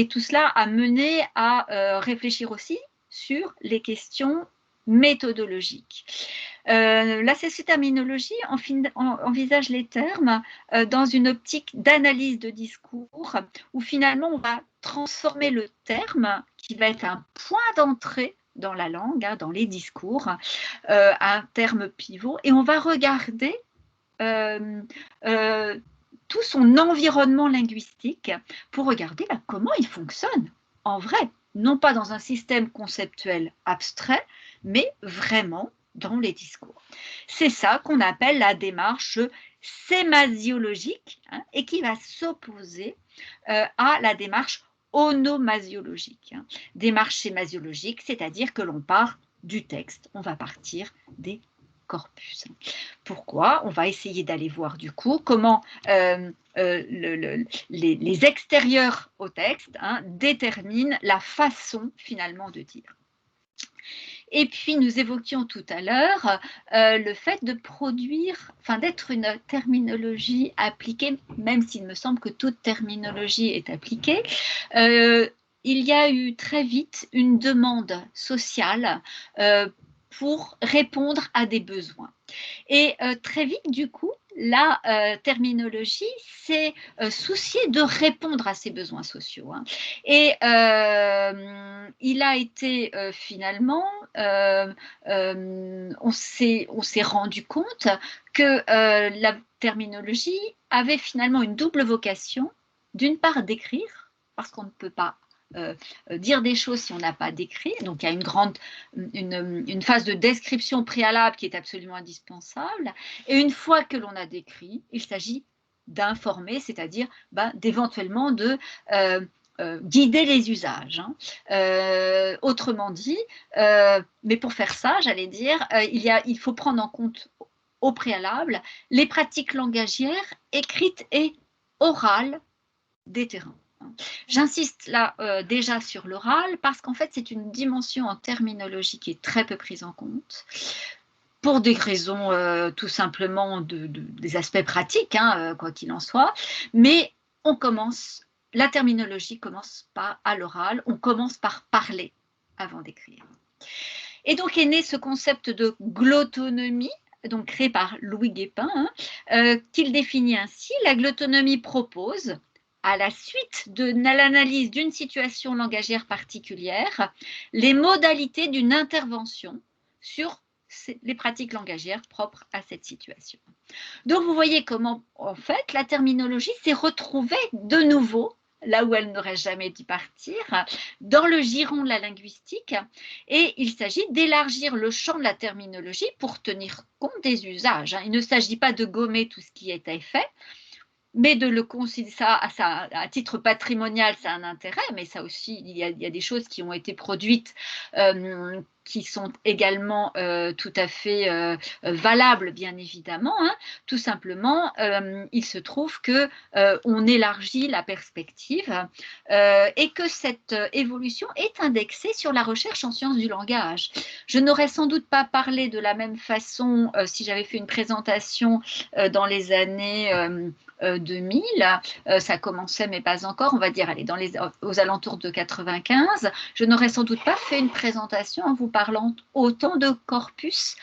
tout cela a mené à réfléchir aussi sur les questions méthodologiques. La socioterminologie envisage les termes dans une optique d'analyse de discours où finalement on va transformer le terme qui va être un point d'entrée dans la langue, dans les discours, un terme pivot, et on va regarder tout son environnement linguistique pour regarder comment il fonctionne en vrai, non pas dans un système conceptuel abstrait, mais vraiment dans les discours. C'est ça qu'on appelle la démarche sémasiologique et qui va s'opposer à la démarche onomasiologique. Démarche sémasiologique, c'est-à-dire que l'on part du texte, on va partir des corpus. Pourquoi? On va essayer d'aller voir du coup comment les extérieurs au texte déterminent la façon finalement de dire. Et puis, nous évoquions tout à l'heure le fait de produire, d'être une terminologie appliquée, même s'il me semble que toute terminologie est appliquée. Il y a eu très vite une demande sociale pour répondre à des besoins. Et très vite, du coup, la terminologie s'est souciée de répondre à ces besoins sociaux. Et il a été finalement, on s'est rendu compte que la terminologie avait finalement une double vocation, d'une part d'écrire, parce qu'on ne peut pas dire des choses si on n'a pas d'écrit. Donc, il y a une phase de description préalable qui est absolument indispensable. Et une fois que l'on a décrit, il s'agit d'informer, c'est-à-dire d'éventuellement de guider les usages. Autrement dit, mais pour faire ça, j'allais dire, il faut prendre en compte au préalable les pratiques langagières écrites et orales des terrains. J'insiste là déjà sur l'oral parce qu'en fait c'est une dimension en terminologie qui est très peu prise en compte pour des raisons tout simplement des aspects pratiques, quoi qu'il en soit, mais la terminologie commence pas à l'oral, on commence par parler avant d'écrire. Et donc est né ce concept de glottonomie, donc créé par Louis Guépin, qu'il définit ainsi: la glottonomie propose, à la suite de l'analyse d'une situation langagière particulière, les modalités d'une intervention sur les pratiques langagières propres à cette situation. Donc, vous voyez comment, en fait, la terminologie s'est retrouvée de nouveau, là où elle n'aurait jamais dû partir, dans le giron de la linguistique, et il s'agit d'élargir le champ de la terminologie pour tenir compte des usages. Il ne s'agit pas de gommer tout ce qui était fait, mais de le considérer ça à titre patrimonial, ça a un intérêt, mais ça aussi, il y a des choses qui ont été produites qui sont également tout à fait valables, bien évidemment. Tout simplement, il se trouve qu'on élargit la perspective et que cette évolution est indexée sur la recherche en sciences du langage. Je n'aurais sans doute pas parlé de la même façon si j'avais fait une présentation dans les années 2000, ça commençait mais pas encore, on va dire, allez, aux alentours de 95, je n'aurais sans doute pas fait une présentation en vous parlant autant de corpus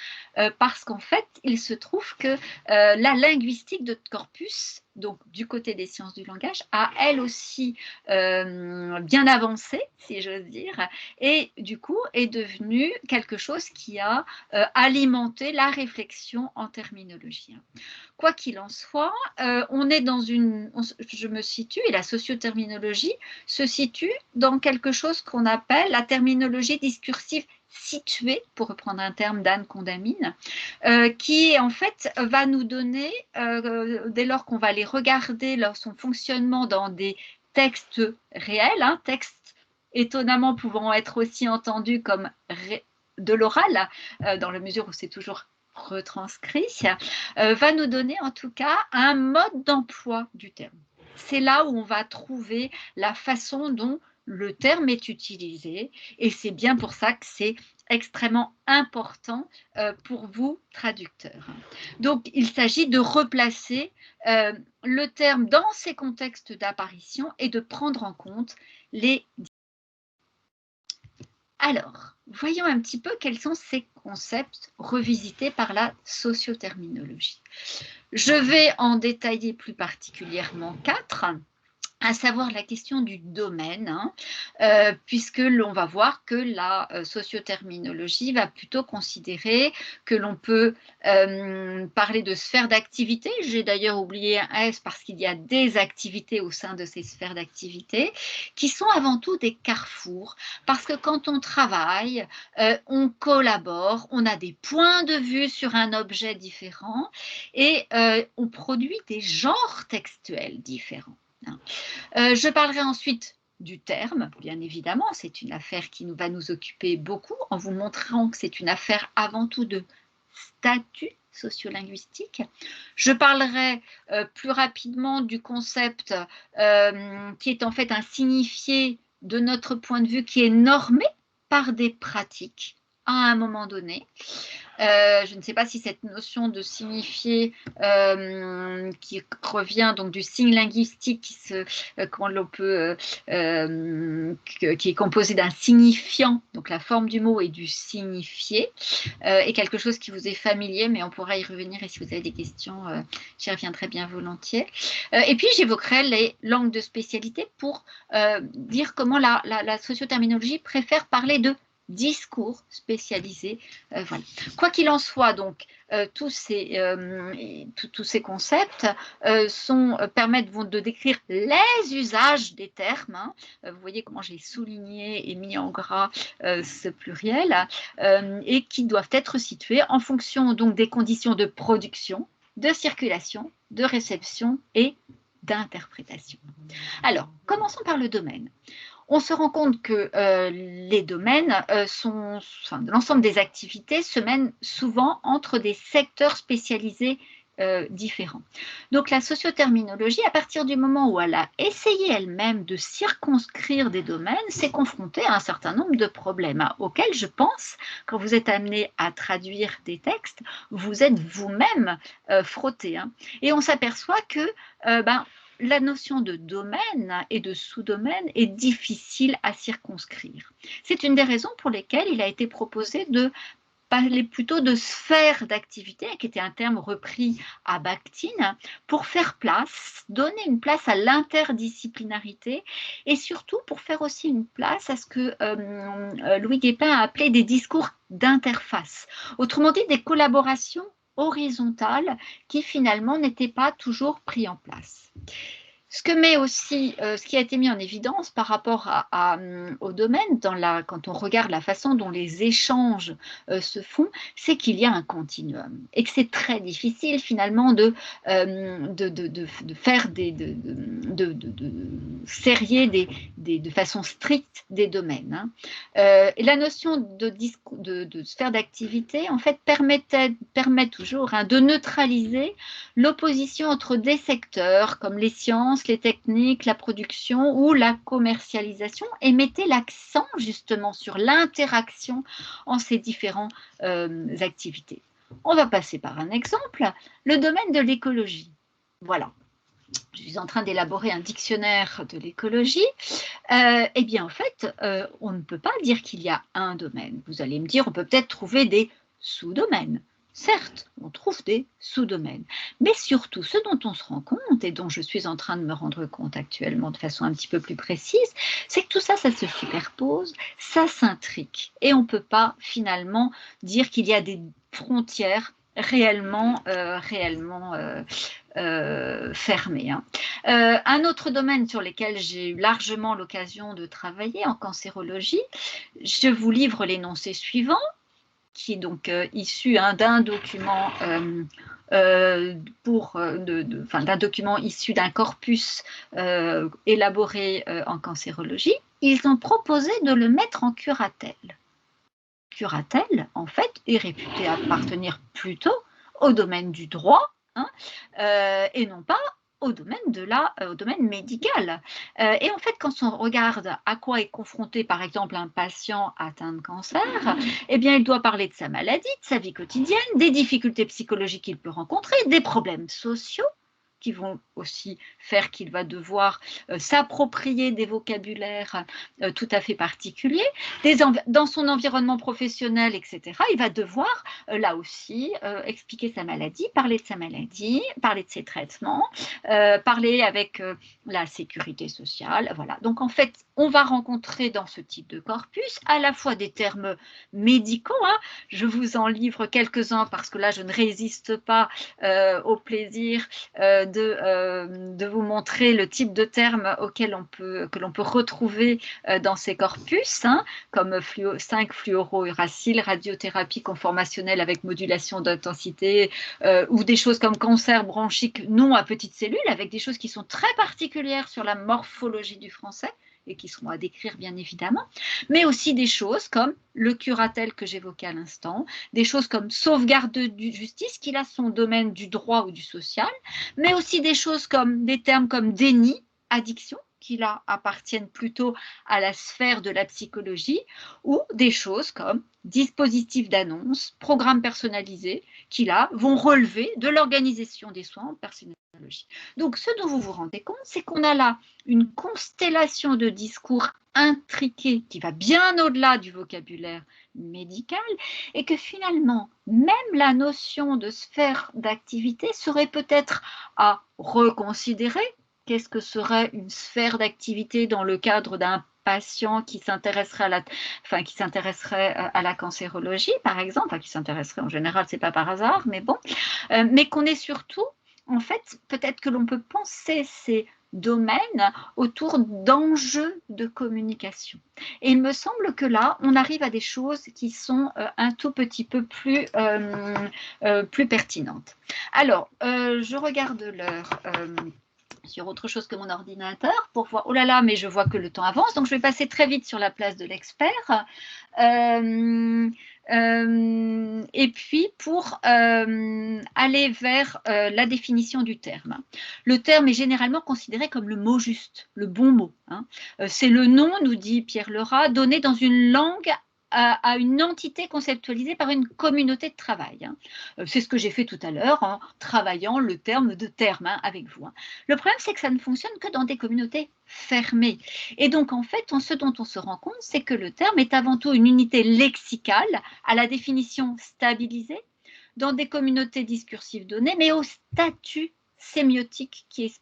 parce qu'en fait, il se trouve que la linguistique de corpus, donc du côté des sciences du langage, a elle aussi bien avancé, si j'ose dire, et du coup est devenue quelque chose qui a alimenté la réflexion en terminologie. Quoi qu'il en soit, on est je me situe, et la socioterminologie se situe dans quelque chose qu'on appelle la terminologie discursive situé, pour reprendre un terme d'Anne Condamine, qui en fait va nous donner, dès lors qu'on va les regarder son fonctionnement dans des textes réels, textes étonnamment pouvant être aussi entendus comme de l'oral, dans la mesure où c'est toujours retranscrit, va nous donner en tout cas un mode d'emploi du terme. C'est là où on va trouver la façon dont le terme est utilisé, et c'est bien pour ça que c'est extrêmement important pour vous, traducteurs. Donc, il s'agit de replacer le terme dans ses contextes d'apparition et de prendre en compte les... Alors, voyons un petit peu quels sont ces concepts revisités par la socioterminologie. Je vais en détailler plus particulièrement 4, à savoir la question du domaine, puisque l'on va voir que la socioterminologie va plutôt considérer que l'on peut parler de sphères d'activité. J'ai d'ailleurs oublié un S parce qu'il y a des activités au sein de ces sphères d'activité qui sont avant tout des carrefours, parce que quand on travaille, on collabore, on a des points de vue sur un objet différent et on produit des genres textuels différents. Je parlerai ensuite du terme, bien évidemment, c'est une affaire qui va nous occuper beaucoup, en vous montrant que c'est une affaire avant tout de statut sociolinguistique. Je parlerai plus rapidement du concept qui est en fait un signifié de notre point de vue qui est normé par des pratiques à un moment donné. Je ne sais pas si cette notion de signifier qui revient donc du signe linguistique qui est composé d'un signifiant, donc la forme du mot et du signifié, est quelque chose qui vous est familier, mais on pourra y revenir et si vous avez des questions, j'y reviendrai bien volontiers. Et puis j'évoquerai les langues de spécialité pour dire comment la socioterminologie préfère parler de discours spécialisés. Voilà. Quoi qu'il en soit, donc, tous ces concepts vont de décrire les usages des termes. Vous voyez comment j'ai souligné et mis en gras ce pluriel, et qui doivent être situés en fonction donc des conditions de production, de circulation, de réception et d'interprétation. Alors, commençons par le domaine. On se rend compte que les domaines l'ensemble des activités se mènent souvent entre des secteurs spécialisés différents. Donc la socioterminologie, à partir du moment où elle a essayé elle-même de circonscrire des domaines, s'est confrontée à un certain nombre de problèmes auxquels je pense, quand vous êtes amené à traduire des textes, vous êtes vous-même frotté. Et on s'aperçoit que la notion de domaine et de sous-domaine est difficile à circonscrire. C'est une des raisons pour lesquelles il a été proposé de parler plutôt de sphère d'activité, qui était un terme repris à Bakhtin, pour faire place, donner une place à l'interdisciplinarité et surtout pour faire aussi une place à ce que Louis Guépin a appelé des discours d'interface. Autrement dit, des collaborations horizontale qui finalement n'était pas toujours pris en place. Ce qui a été mis en évidence par rapport au domaine, quand on regarde la façon dont les échanges se font, c'est qu'il y a un continuum et que c'est très difficile finalement de faire serrer de façon stricte des domaines. Et la notion de sphère d'activité en fait permet toujours de neutraliser l'opposition entre des secteurs comme les sciences, les techniques, la production ou la commercialisation et mettez l'accent justement sur l'interaction en ces différentes activités. On va passer par un exemple, le domaine de l'écologie. Voilà. Je suis en train d'élaborer un dictionnaire de l'écologie. Eh bien, en fait, on ne peut pas dire qu'il y a un domaine. Vous allez me dire, on peut peut-être trouver des sous-domaines. Certes, on trouve des sous-domaines, mais surtout ce dont on se rend compte et dont je suis en train de me rendre compte actuellement de façon un petit peu plus précise, c'est que tout ça, ça se superpose, ça s'intrique et on ne peut pas finalement dire qu'il y a des frontières réellement fermé. Hein. Un autre domaine sur lequel j'ai eu largement l'occasion de travailler en cancérologie, je vous livre l'énoncé suivant, qui est donc issu d'un document d'un document issu d'un corpus élaboré en cancérologie. Ils ont proposé de le mettre en curatelle. Curatelle, en fait, est réputée appartenir plutôt au domaine du droit, hein, et non pas au domaine au domaine médical. Et en fait, quand on regarde à quoi est confronté, par exemple, un patient atteint de cancer, eh bien, il doit parler de sa maladie, de sa vie quotidienne, des difficultés psychologiques qu'il peut rencontrer, des problèmes sociaux qui vont aussi faire qu'il va devoir s'approprier des vocabulaires tout à fait particuliers, dans son environnement professionnel, etc. Il va devoir, là aussi, expliquer sa maladie, parler de sa maladie, parler de ses traitements, parler avec la sécurité sociale. Voilà. Donc, en fait, on va rencontrer dans ce type de corpus à la fois des termes médicaux. Hein. Je vous en livre quelques-uns parce que là, je ne résiste pas au plaisir de vous montrer le type de termes que l'on peut retrouver dans ces corpus, hein, comme 5-fluorouracil, radiothérapie conformationnelle avec modulation d'intensité, ou des choses comme cancer bronchique non à petites cellules, avec des choses qui sont très particulières sur la morphologie du français, et qui seront à décrire bien évidemment, mais aussi des choses comme le curatelle que j'évoquais à l'instant, des choses comme sauvegarde de justice, qui là sont domaine du droit ou du social, mais aussi des choses comme des termes comme déni, addiction, qui là appartiennent plutôt à la sphère de la psychologie, ou des choses comme dispositifs d'annonce, programmes personnalisés, qui là vont relever de l'organisation des soins en personnalisation. Donc, ce dont vous vous rendez compte, c'est qu'on a là une constellation de discours intriqués qui va bien au-delà du vocabulaire médical et que finalement, même la notion de sphère d'activité serait peut-être à reconsidérer. Qu'est-ce que serait une sphère d'activité dans le cadre d'un patient qui s'intéresserait à la cancérologie, par exemple, qui s'intéresserait en général, c'est pas par hasard, mais bon, mais qu'on est surtout, en fait, peut-être que l'on peut penser ces domaines autour d'enjeux de communication. Et il me semble que là, on arrive à des choses qui sont un tout petit peu plus pertinentes. Alors, je regarde l'heure. Sur autre chose que mon ordinateur pour voir, oh là là, mais je vois que le temps avance, donc je vais passer très vite sur la place de l'expert. Et puis pour aller vers la définition du terme. Le terme est généralement considéré comme le mot juste, le bon mot. Hein. C'est le nom, nous dit Pierre Lerat, donné dans une langue à une entité conceptualisée par une communauté de travail. Hein. C'est ce que j'ai fait tout à l'heure en travaillant le terme de terme hein, avec vous. Hein. Le problème, c'est que ça ne fonctionne que dans des communautés fermées. Et donc, en fait, ce dont on se rend compte, c'est que le terme est avant tout une unité lexicale à la définition stabilisée dans des communautés discursives données, mais au statut sémiotique qui est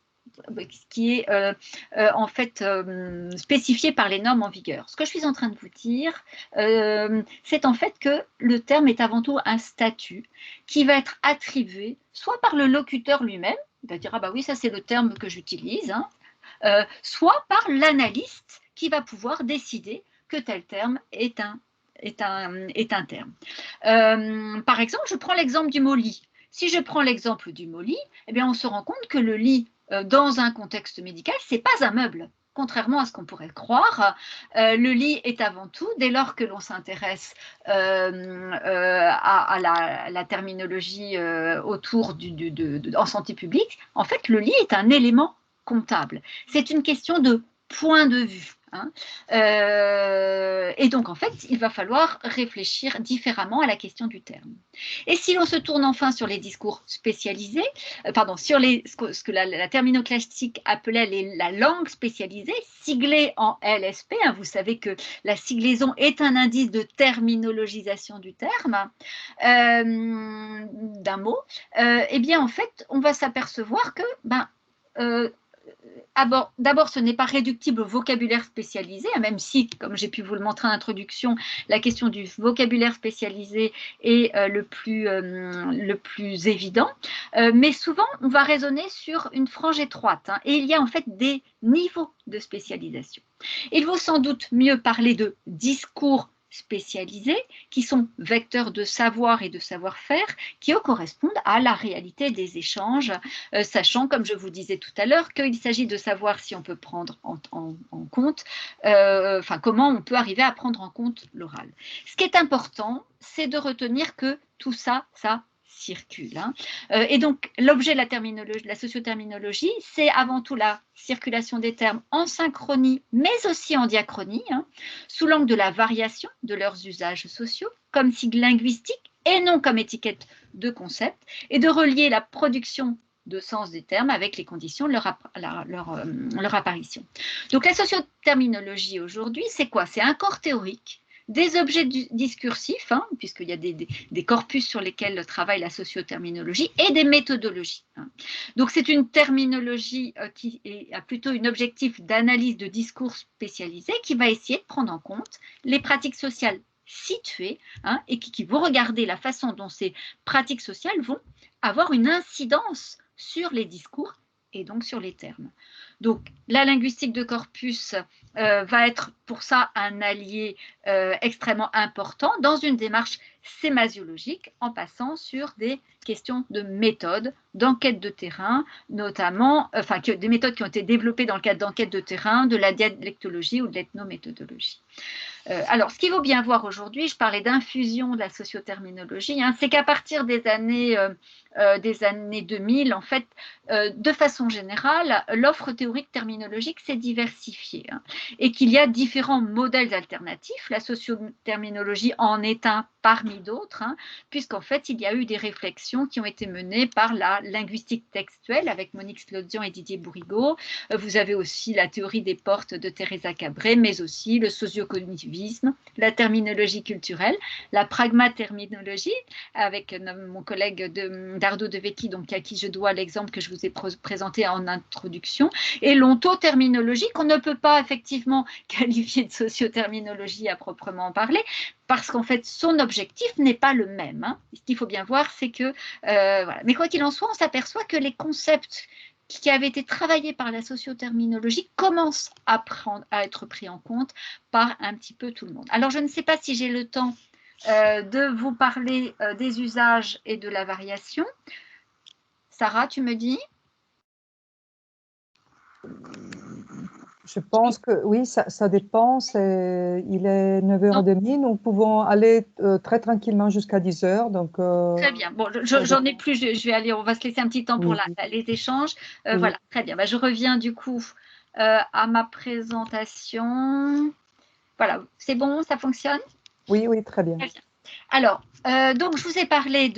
en fait spécifié par les normes en vigueur. Ce que je suis en train de vous dire, c'est en fait que le terme est avant tout un statut qui va être attribué soit par le locuteur lui-même, il va dire « Ah bah oui, ça c'est le terme que j'utilise hein, », soit par l'analyste qui va pouvoir décider que tel terme est un terme. Par exemple, je prends l'exemple du mot « lit ». Si je prends l'exemple du mot « lit », eh bien, on se rend compte que le lit, dans un contexte médical, ce n'est pas un meuble. Contrairement à ce qu'on pourrait croire, le lit est avant tout, dès lors que l'on s'intéresse à la terminologie autour en santé publique, en fait, le lit est un élément comptable. C'est une question de point de vue. Hein. Et donc, en fait, il va falloir réfléchir différemment à la question du terme. Et si l'on se tourne enfin sur les discours spécialisés, sur ce que la terminoclastique appelait la langue spécialisée, siglée en LSP, hein, vous savez que la siglaison est un indice de terminologisation du terme, d'un mot, eh bien, en fait, on va s'apercevoir que d'abord, ce n'est pas réductible au vocabulaire spécialisé, même si, comme j'ai pu vous le montrer en introduction, la question du vocabulaire spécialisé est le plus évident. Mais souvent, on va raisonner sur une frange étroite, hein, et il y a en fait des niveaux de spécialisation. Il vaut sans doute mieux parler de discours spécialisés, qui sont vecteurs de savoir et de savoir-faire, qui eux correspondent à la réalité des échanges, sachant, comme je vous disais tout à l'heure, qu'il s'agit de savoir si on peut prendre en compte, comment on peut arriver à prendre en compte l'oral. Ce qui est important, c'est de retenir que tout ça, ça circule. Hein. Et donc, l'objet de la socioterminologie, c'est avant tout la circulation des termes en synchronie, mais aussi en diachronie, hein, sous l'angle de la variation de leurs usages sociaux, comme sigle linguistique et non comme étiquette de concept, et de relier la production de sens des termes avec les conditions de leur apparition. Donc, la socioterminologie aujourd'hui, c'est quoi? C'est un corps théorique, des objets discursifs, hein, puisqu'il y a des corpus sur lesquels travaille la socioterminologie, et des méthodologies. Hein. Donc, c'est une terminologie qui a plutôt un objectif d'analyse de discours spécialisé qui va essayer de prendre en compte les pratiques sociales situées, hein, et qui vont regarder la façon dont ces pratiques sociales vont avoir une incidence sur les discours et donc sur les termes. Donc, la linguistique de corpus va être pour ça un allié extrêmement important dans une démarche sémasiologique en passant sur des questions de méthode, d'enquête de terrain, notamment, des méthodes qui ont été développées dans le cadre d'enquête de terrain, de la dialectologie ou de l'ethnométhodologie. Alors, ce qu'il faut bien voir aujourd'hui, je parlais d'infusion de la socioterminologie, hein, c'est qu'à partir des années 2000, en fait, de façon générale, l'offre théorique terminologique s'est diversifiée, hein, et qu'il y a différents modèles alternatifs. La socioterminologie en est un parmi d'autres, hein, puisqu'en fait, il y a eu des réflexions qui ont été menées par la linguistique textuelle avec Monique Slodian et Didier Bourrigaud. Vous avez aussi la théorie des portes de Teresa Cabré, mais aussi le sociocognitivisme, la terminologie culturelle, la pragmaterminologie, avec mon collègue Dardo De Vecchi, donc à qui je dois l'exemple que je vous ai présenté en introduction, et l'ontoterminologie qu'on ne peut pas effectivement qualifier de socioterminologie à proprement parler, parce qu'en fait, son objectif n'est pas le même. Hein. Ce qu'il faut bien voir, c'est que, voilà. Mais quoi qu'il en soit, on s'aperçoit que les concepts qui avaient été travaillés par la socioterminologie commencent à être pris en compte par un petit peu tout le monde. Alors, je ne sais pas si j'ai le temps de vous parler des usages et de la variation. Sarah, tu me dis? Je pense que oui, ça dépend. Il est 9h30, nous pouvons aller très tranquillement jusqu'à 10h. Donc, très bien. Bon, j'en ai plus, je vais aller, on va se laisser un petit temps pour les échanges. Oui. Voilà, très bien. Je reviens du coup à ma présentation. Voilà, c'est bon, ça fonctionne? Oui, oui, très bien. Très bien. Alors, donc je vous ai parlé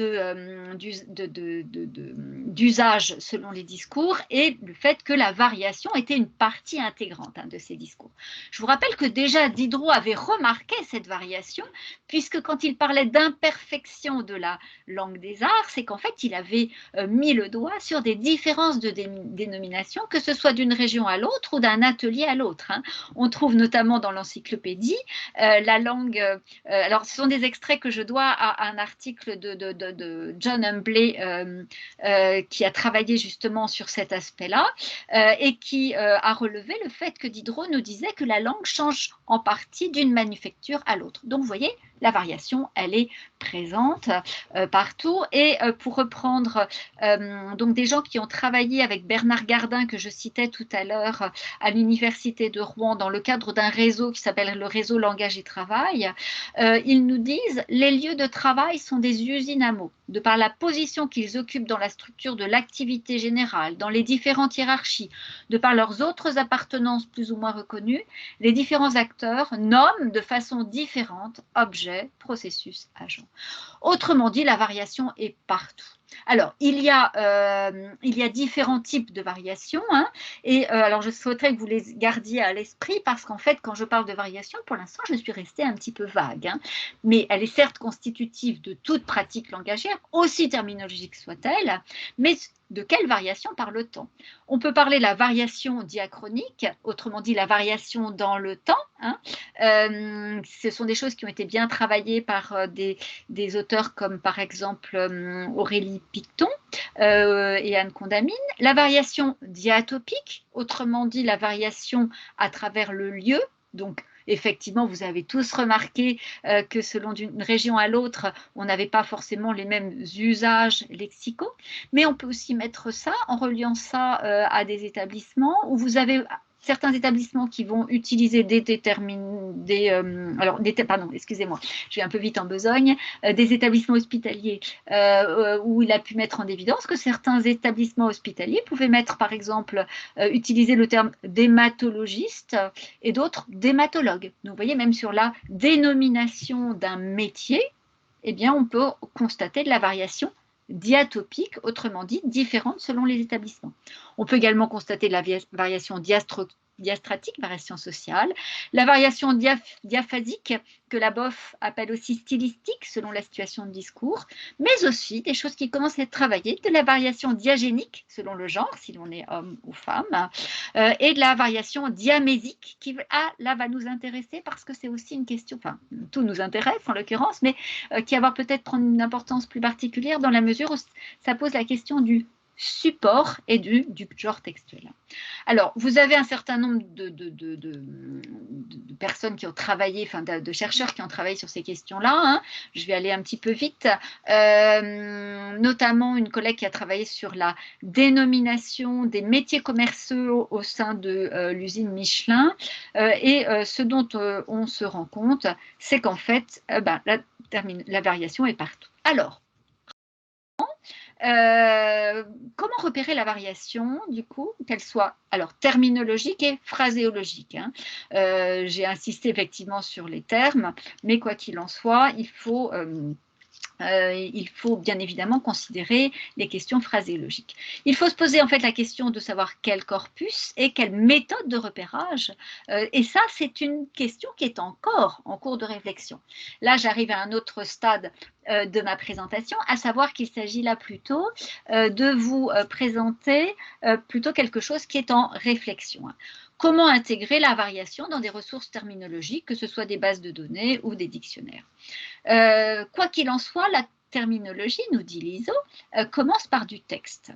d'usage selon les discours et le fait que la variation était une partie intégrante de ces discours. Je vous rappelle que déjà Diderot avait remarqué cette variation, puisque quand il parlait d'imperfection de la langue des arts, c'est qu'en fait il avait mis le doigt sur des différences de dénomination, que ce soit d'une région à l'autre ou d'un atelier à l'autre. Hein. On trouve notamment dans l'encyclopédie la langue, alors ce sont des extraits que je dois à un article de John Humbley qui a travaillé justement sur cet aspect-là et qui a relevé le fait que Diderot nous disait que la langue change en partie d'une manufacture à l'autre. Donc, vous voyez, la variation, elle est présente partout. Et pour reprendre donc des gens qui ont travaillé avec Bernard Gardin, que je citais tout à l'heure, à l'Université de Rouen, dans le cadre d'un réseau qui s'appelle le réseau Langage et Travail, ils nous disent « Les lieux de travail sont des usines à mots. De par la position qu'ils occupent dans la structure de l'activité générale, dans les différentes hiérarchies, de par leurs autres appartenances plus ou moins reconnues, les différents acteurs nomment de façon différente objet, processus, agent. » Autrement dit, la variation est partout. Alors, il y a différents types de variations, hein, et alors je souhaiterais que vous les gardiez à l'esprit parce qu'en fait, quand je parle de variation, pour l'instant, je suis restée un petit peu vague, hein, mais elle est certes constitutive de toute pratique langagière, aussi terminologique soit-elle, mais De quelle variation parle-t-on? On peut parler de la variation diachronique, autrement dit la variation dans le temps. Hein. Ce sont des choses qui ont été bien travaillées par des auteurs comme par exemple Aurélie Picton et Anne Condamine. La variation diatopique, autrement dit la variation à travers le lieu, donc effectivement, vous avez tous remarqué que selon d'une région à l'autre, on n'avait pas forcément les mêmes usages lexicaux, mais on peut aussi mettre ça en reliant ça à des établissements où vous avez certains établissements qui vont utiliser pardon, excusez-moi, je vais un peu vite en besogne, des établissements hospitaliers où il a pu mettre en évidence que certains établissements hospitaliers pouvaient mettre, par exemple, utiliser le terme d'hématologiste et d'autres d'hématologue. Donc, vous voyez, même sur la dénomination d'un métier, eh bien, on peut constater de la variation diatopique, autrement dit, différente selon les établissements. On peut également constater la variation diastratique, variation sociale, la variation diaphasique, que la BOF appelle aussi stylistique, selon la situation de discours, mais aussi des choses qui commencent à être travaillées, de la variation diagénique, selon le genre, si l'on est homme ou femme, et de la variation diamésique, qui là va nous intéresser parce que c'est aussi une question, enfin, tout nous intéresse en l'occurrence, mais qui va peut-être prendre une importance plus particulière dans la mesure où ça pose la question du support et du genre textuel. Alors, vous avez un certain nombre de personnes qui ont travaillé, enfin de chercheurs qui ont travaillé sur ces questions-là. Hein. Je vais aller un petit peu vite. Notamment une collègue qui a travaillé sur la dénomination des métiers commerciaux au sein de l'usine Michelin. Et ce dont on se rend compte, c'est qu'en fait, la variation est partout. Alors, comment repérer la variation, du coup, qu'elle soit alors terminologique et phraséologique. Hein. J'ai insisté effectivement sur les termes, mais quoi qu'il en soit, il faut bien évidemment considérer les questions phraséologiques. Il faut se poser en fait la question de savoir quel corpus et quelle méthode de repérage. Et ça, c'est une question qui est encore en cours de réflexion. Là, j'arrive à un autre stade de ma présentation, à savoir qu'il s'agit là plutôt de vous présenter plutôt quelque chose qui est en réflexion. Comment intégrer la variation dans des ressources terminologiques, que ce soit des bases de données ou des dictionnaires. Quoi qu'il en soit, la terminologie, nous dit l'ISO, commence par du texte.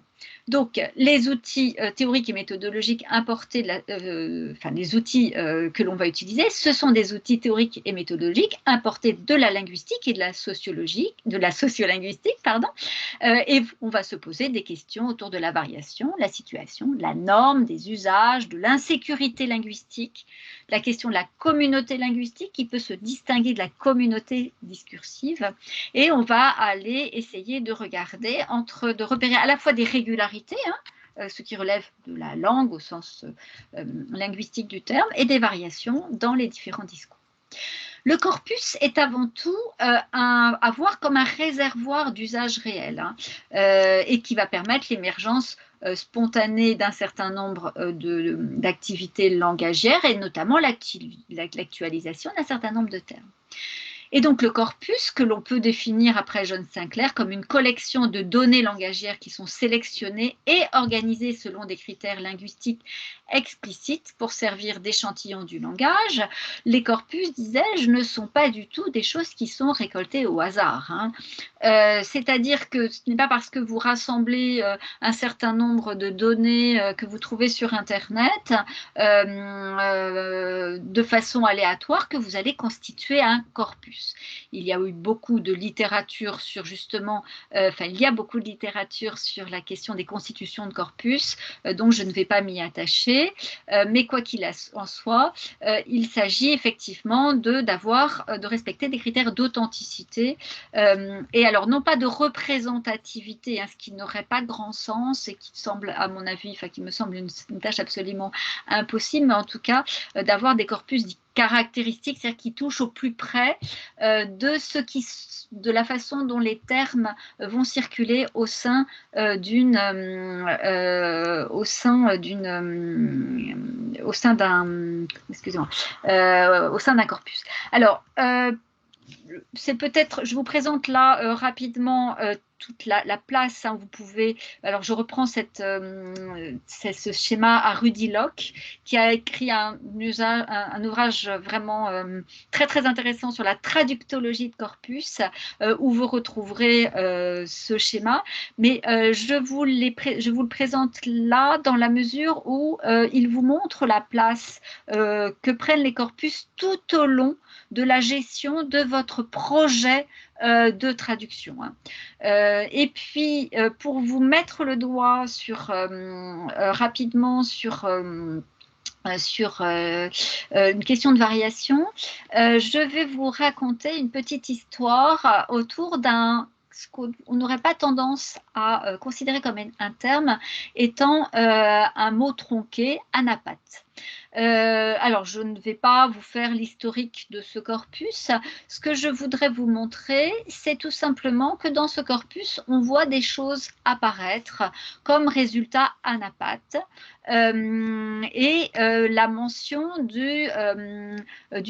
Donc, les outils théoriques et méthodologiques importés, les outils que l'on va utiliser, ce sont des outils théoriques et méthodologiques importés de la linguistique et de la sociolinguistique, et on va se poser des questions autour de la variation, la situation, la norme, des usages, de l'insécurité linguistique, la question de la communauté linguistique qui peut se distinguer de la communauté discursive, et on va aller essayer de regarder, de repérer à la fois des régularités, ce qui relève de la langue au sens linguistique du terme, et des variations dans les différents discours. Le corpus est avant tout à voir comme un réservoir d'usage réel et qui va permettre l'émergence spontanée d'un certain nombre d'activités langagières et notamment l'actualisation d'un certain nombre de termes. Et donc le corpus, que l'on peut définir après John Sinclair comme une collection de données langagières qui sont sélectionnées et organisées selon des critères linguistiques explicites pour servir d'échantillon du langage. Les corpus, disais-je, ne sont pas du tout des choses qui sont récoltées au hasard. C'est-à-dire que ce n'est pas parce que vous rassemblez un certain nombre de données que vous trouvez sur Internet de façon aléatoire que vous allez constituer un corpus. Il y a eu beaucoup de littérature sur justement, il y a beaucoup de littérature sur la question des constitutions de corpus, donc je ne vais pas m'y attacher, mais quoi qu'il en soit, il s'agit effectivement de respecter des critères d'authenticité, et alors non pas de représentativité, ce qui n'aurait pas grand sens et qui semble, à mon avis, qui me semble une tâche absolument impossible, mais en tout cas d'avoir des corpus dits caractéristiques, c'est-à-dire qui touchent au plus près de la façon dont les termes vont circuler au sein d'un corpus. Alors, c'est peut-être, je vous présente là rapidement toute la place. Hein, vous pouvez. Alors, je reprends ce schéma à Rudy Locke, qui a écrit un ouvrage vraiment très très intéressant sur la traductologie de corpus, où vous retrouverez ce schéma. Mais je vous le présente là dans la mesure où il vous montre la place que prennent les corpus tout au long de la gestion de votre projet de traduction. Hein. Et puis, pour vous mettre le doigt rapidement sur une question de variation, je vais vous raconter une petite histoire autour ce qu'on n'aurait pas tendance à considérer comme un terme étant un mot tronqué, anapathe. Alors, je ne vais pas vous faire l'historique de ce corpus. Ce que je voudrais vous montrer, c'est tout simplement que dans ce corpus, on voit des choses apparaître comme résultat anapathe et la mention du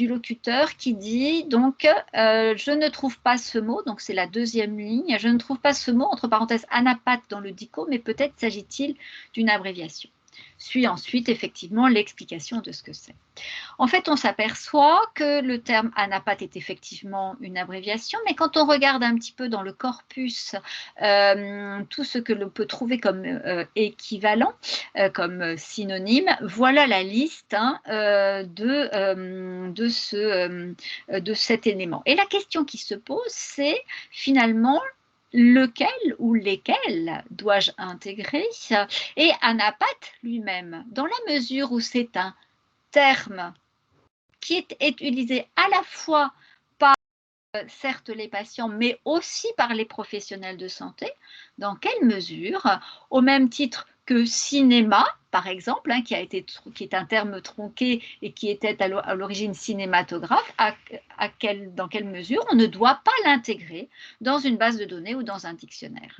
locuteur qui dit donc je ne trouve pas ce mot, donc c'est la deuxième ligne, je ne trouve pas ce mot entre parenthèses anapathe dans le dico, mais peut-être s'agit-il d'une abréviation. Suit ensuite effectivement l'explication de ce que c'est. En fait, on s'aperçoit que le terme anapathe est effectivement une abréviation, mais quand on regarde un petit peu dans le corpus tout ce que l'on peut trouver comme équivalent, comme synonyme, voilà la liste hein, de cet élément. Et la question qui se pose, c'est finalement lequel ou lesquels dois-je intégrer et anapathe lui-même, dans la mesure où c'est un terme qui est utilisé à la fois par certes les patients, mais aussi par les professionnels de santé, dans quelle mesure, au même titre que cinéma, par exemple, hein, qui est un terme tronqué et qui était à l'origine cinématographe, dans quelle mesure on ne doit pas l'intégrer dans une base de données ou dans un dictionnaire.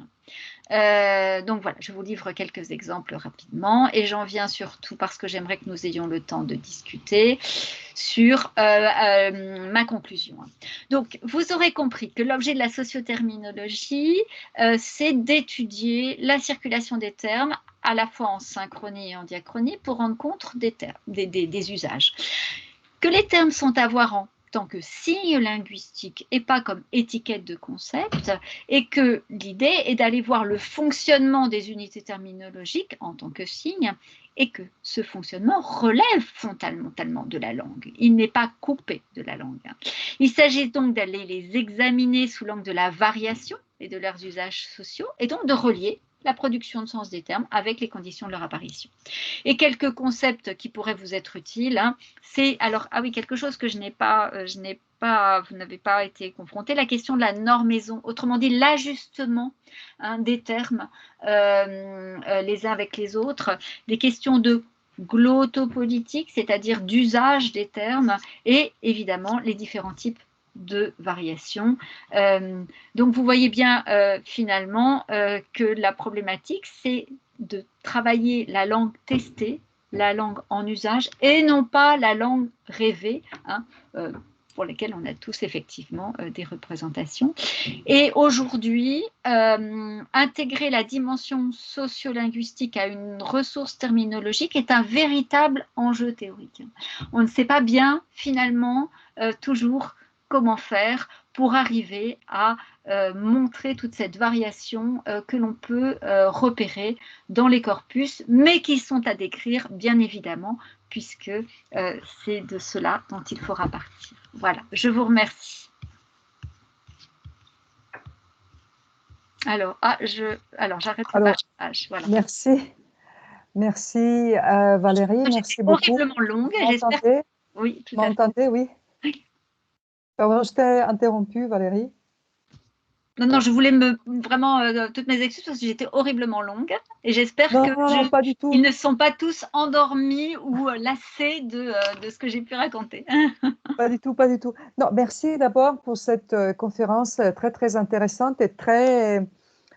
Donc voilà, je vous livre quelques exemples rapidement et j'en viens surtout parce que j'aimerais que nous ayons le temps de discuter sur ma conclusion. Donc, vous aurez compris que l'objet de la socioterminologie, c'est d'étudier la circulation des termes à la fois en synchronie et en diachronie pour rendre compte des usages. Que les termes sont à voir en tant que signe linguistique et pas comme étiquette de concept, et que l'idée est d'aller voir le fonctionnement des unités terminologiques en tant que signe, et que ce fonctionnement relève fondamentalement de la langue. Il n'est pas coupé de la langue. Il s'agit donc d'aller les examiner sous l'angle de la variation et de leurs usages sociaux, et donc de relier la production de sens des termes avec les conditions de leur apparition. Et quelques concepts qui pourraient vous être utiles, hein, c'est, alors, ah oui, quelque chose que vous n'avez pas été confronté, la question de la normaison, autrement dit l'ajustement hein, des termes les uns avec les autres, des questions de glottopolitique, c'est-à-dire d'usage des termes, et évidemment les différents types de variations. Donc vous voyez bien finalement que la problématique, c'est de travailler la langue testée, la langue en usage, et non pas la langue rêvée, hein, pour lesquelles on a tous effectivement des représentations. Et aujourd'hui, intégrer la dimension sociolinguistique à une ressource terminologique est un véritable enjeu théorique. On ne sait pas bien finalement toujours comment faire pour arriver à montrer toute cette variation que l'on peut repérer dans les corpus, mais qui sont à décrire, bien évidemment, puisque c'est de cela dont il faudra partir. Voilà, je vous remercie. Alors, j'arrête le partage. Voilà. Merci Valérie, merci beaucoup. Horriblement longue. J'espère. Oui, tout à fait. Vous m'entendez, oui. Pardon, je t'ai interrompu, Valérie. Non, je voulais vraiment toutes mes excuses parce que j'étais horriblement longue et j'espère que pas du tout. Ils ne sont pas tous endormis ou lassés de ce que j'ai pu raconter. Pas du tout, pas du tout. Non, merci d'abord pour cette conférence très très intéressante et très,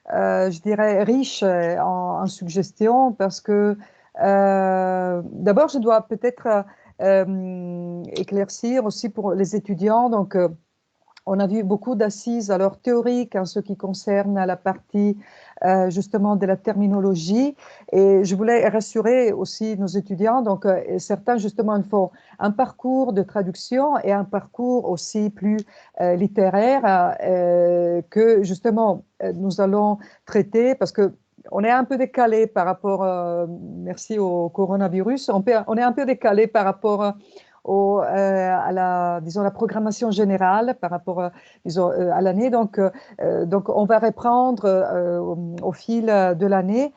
je dirais, riche en suggestions parce que d'abord je dois peut-être éclaircir aussi pour les étudiants. Donc on a vu beaucoup d'assises alors théoriques en ce qui concerne la partie justement de la terminologie, et je voulais rassurer aussi nos étudiants. Donc certains justement ils font un parcours de traduction et un parcours aussi plus littéraire que justement nous allons traiter, parce que on est un peu décalé par rapport, merci au coronavirus, on est un peu décalé par rapport à la, disons, la programmation générale par rapport disons, à l'année. Donc, on va reprendre au fil de l'année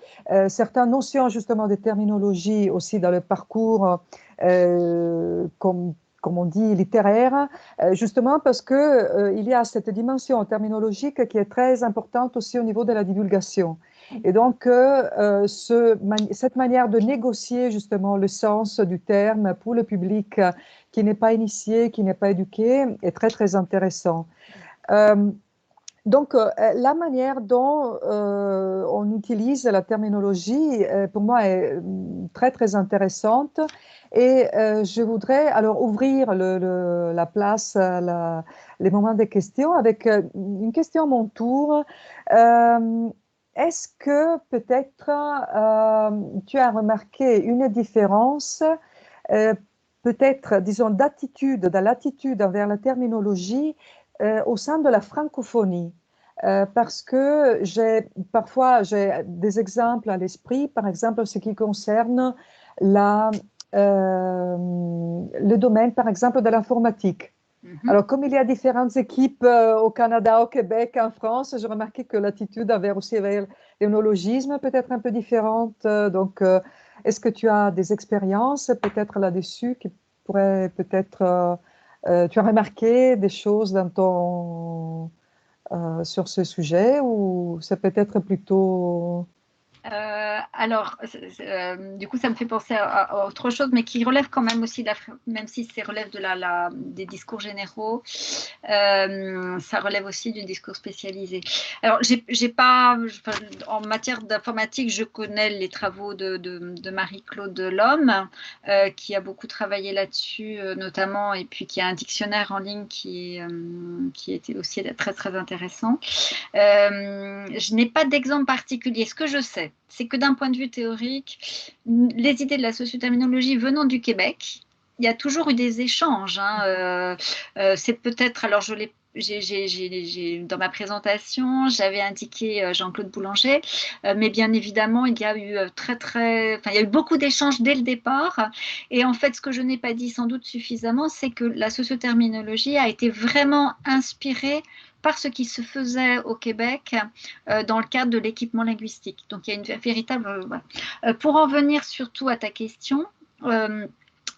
certaines notions justement de terminologie aussi dans le parcours, comme on dit, littéraire, justement parce que il y a cette dimension terminologique qui est très importante aussi au niveau de la divulgation. Et donc, cette manière de négocier justement le sens du terme pour le public qui n'est pas initié, qui n'est pas éduqué, est très, très intéressant. Euh, la manière dont on utilise la terminologie, pour moi, est très, très intéressante. Et je voudrais alors ouvrir la place, les moments des questions avec une question à mon tour. Euh, Est-ce que peut-être tu as remarqué une différence, euh, peut-être, disons, d'attitude, dans l'attitude envers la terminologie au sein de la francophonie? Parce que parfois j'ai des exemples à l'esprit, par exemple ce qui concerne la, le domaine, par exemple, de l'informatique. Alors, comme il y a différentes équipes au Canada, au Québec, en France, j'ai remarqué que l'attitude envers aussi vers le néologisme peut être un peu différente. Est-ce que tu as des expériences peut-être là-dessus qui pourraient peut-être... tu as remarqué des choses dans sur ce sujet, ou c'est peut-être plutôt... Alors, du coup, ça me fait penser à autre chose, mais qui relève quand même aussi, même si c'est relève des discours généraux, ça relève aussi du discours spécialisé. Alors, j'ai pas, en matière d'informatique, je connais les travaux de Marie-Claude Lhomme, qui a beaucoup travaillé là-dessus, notamment, et puis qui a un dictionnaire en ligne qui était aussi très, très intéressant. Je n'ai pas d'exemple particulier. Ce que je sais, c'est que d'un point de vue théorique, les idées de la socioterminologie venant du Québec, il y a toujours eu des échanges. C'est peut-être, alors dans ma présentation, j'avais indiqué Jean-Claude Boulanger, mais bien évidemment, il y a eu il y a eu beaucoup d'échanges dès le départ. Et en fait, ce que je n'ai pas dit sans doute suffisamment, c'est que la socioterminologie a été vraiment inspirée par ce qui se faisait au Québec dans le cadre de l'équipement linguistique. Donc, il y a une véritable... Pour en venir surtout à ta question,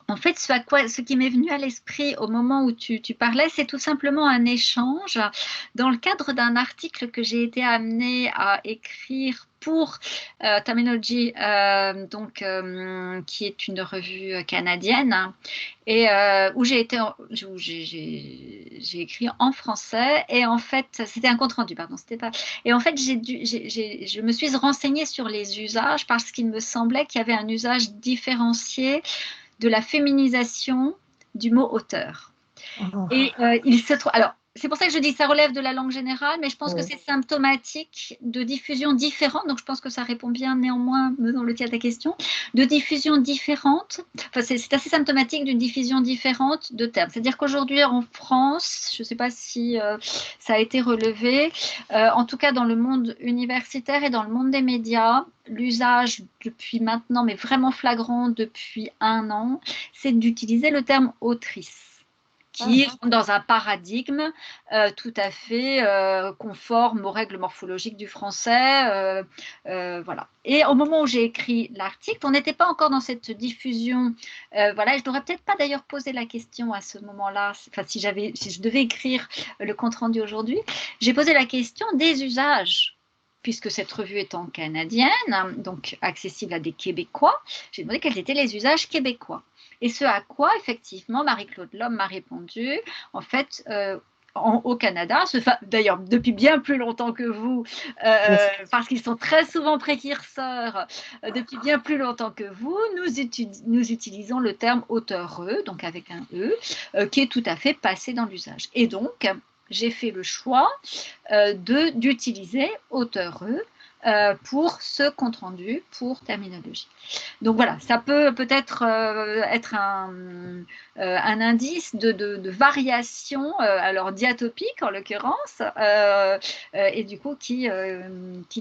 en fait, ce qui m'est venu à l'esprit au moment où tu parlais, c'est tout simplement un échange dans le cadre d'un article que j'ai été amenée à écrire pour Terminology, qui est une revue canadienne, et où j'ai écrit en français. Et en fait, c'était un compte rendu, pardon, c'était pas. Et en fait, je me suis renseignée sur les usages parce qu'il me semblait qu'il y avait un usage différencié de la féminisation du mot auteur. Et il se trouve. Alors, c'est pour ça que je dis que ça relève de la langue générale, mais je pense que c'est symptomatique de diffusion différente. Donc, je pense que ça répond bien néanmoins, me semble-t-il, à ta question, de diffusion différente. Enfin, c'est assez symptomatique d'une diffusion différente de termes. C'est-à-dire qu'aujourd'hui, en France, je ne sais pas si ça a été relevé, en tout cas dans le monde universitaire et dans le monde des médias, l'usage depuis maintenant, mais vraiment flagrant depuis 1 an, c'est d'utiliser le terme autrice, qui est dans un paradigme tout à fait conforme aux règles morphologiques du français. Voilà. Et au moment où j'ai écrit l'article, on n'était pas encore dans cette diffusion. Voilà, je n'aurais peut-être pas d'ailleurs posé la question à ce moment-là, enfin, si je devais écrire le compte-rendu aujourd'hui, j'ai posé la question des usages. Puisque cette revue étant canadienne, donc accessible à des Québécois, j'ai demandé quels étaient les usages québécois. Et ce à quoi, effectivement, Marie-Claude Lhomme m'a répondu, en fait, au Canada, d'ailleurs depuis bien plus longtemps que vous, parce qu'ils sont très souvent précurseurs, depuis bien plus longtemps que vous, nous utilisons le terme auteureux, donc avec un E, qui est tout à fait passé dans l'usage. Et donc, j'ai fait le choix d'utiliser auteur-eux pour ce compte-rendu, pour terminologie. Donc voilà, ça peut-être être un indice de variation, alors diatopique en l'occurrence, et du coup qui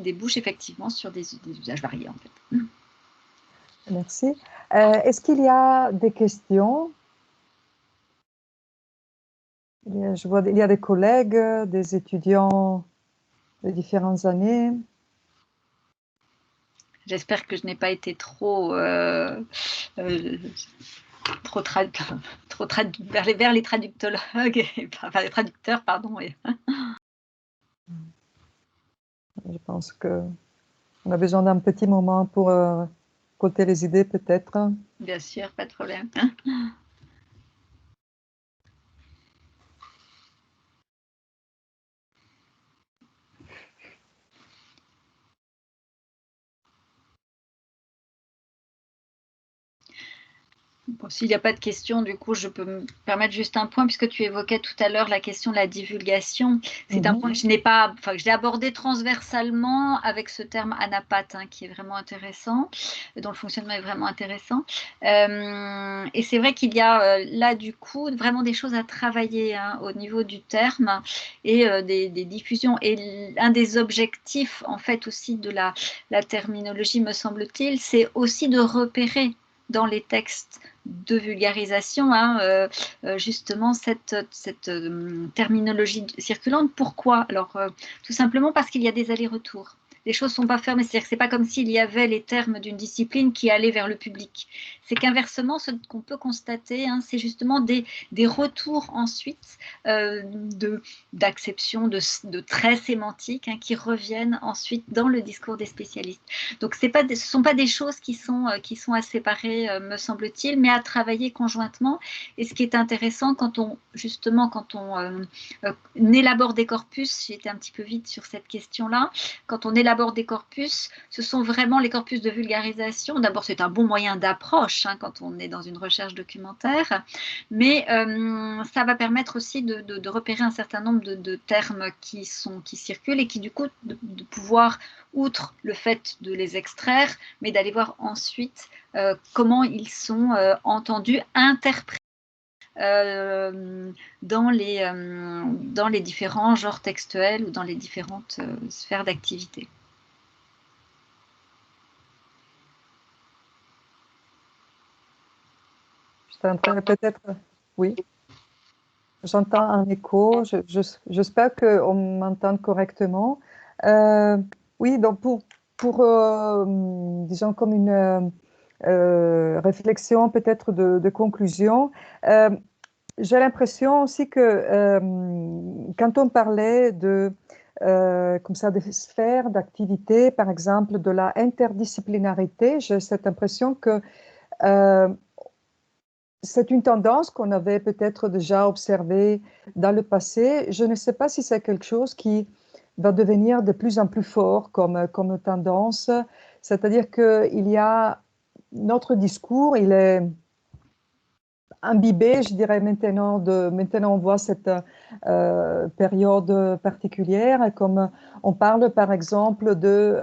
débouche effectivement sur des usages variés en fait. Merci. Est-ce qu'il y a des questions? Je vois il y a des collègues, des étudiants de différentes années. J'espère que je n'ai pas été trop vers les traductologues, enfin les traducteurs, pardon. Je pense qu'on a besoin d'un petit moment pour côté les idées peut-être. Bien sûr, pas de problème. Bon, s'il n'y a pas de questions, du coup, je peux me permettre juste un point, puisque tu évoquais tout à l'heure la question de la divulgation. C'est un point que je n'ai pas, enfin, que j'ai abordé transversalement avec ce terme anapath, hein, qui est vraiment intéressant, dont le fonctionnement est vraiment intéressant. Et c'est vrai qu'il y a là, du coup, vraiment des choses à travailler hein, au niveau du terme et des diffusions. Et un des objectifs, en fait, aussi de la terminologie, me semble-t-il, c'est aussi de repérer dans les textes de vulgarisation, hein, justement cette terminologie circulante. Pourquoi? Alors, tout simplement parce qu'il y a des allers-retours. Les choses ne sont pas fermées, c'est-à-dire que ce n'est pas comme s'il y avait les termes d'une discipline qui allaient vers le public. C'est qu'inversement, ce qu'on peut constater, hein, c'est justement des retours ensuite d'acception, de traits sémantiques hein, qui reviennent ensuite dans le discours des spécialistes. Donc, ce ne sont pas des choses qui sont à séparer, me semble-t-il, mais à travailler conjointement. Et ce qui est intéressant quand on élabore des corpus, j'ai été un petit peu vite sur cette question-là, quand on élabore des corpus, ce sont vraiment les corpus de vulgarisation. D'abord, c'est un bon moyen d'approche hein, quand on est dans une recherche documentaire, mais ça va permettre aussi de repérer un certain nombre de termes qui circulent et qui du coup de pouvoir, outre le fait de les extraire, mais d'aller voir ensuite comment ils sont entendus, interprétés dans les différents genres textuels ou dans les différentes sphères d'activité. Peut-être, oui. J'entends un écho. J'espère qu'on m'entend correctement. Oui, donc pour disons comme une réflexion peut-être de conclusion, j'ai l'impression aussi que quand on parlait de comme ça des sphères d'activité, par exemple de la interdisciplinarité, j'ai cette impression que c'est une tendance qu'on avait peut-être déjà observée dans le passé. Je ne sais pas si c'est quelque chose qui va devenir de plus en plus fort comme tendance. C'est-à-dire qu'il y a notre discours, il est imbibé, je dirais maintenant. Maintenant, on voit cette période particulière, comme on parle par exemple de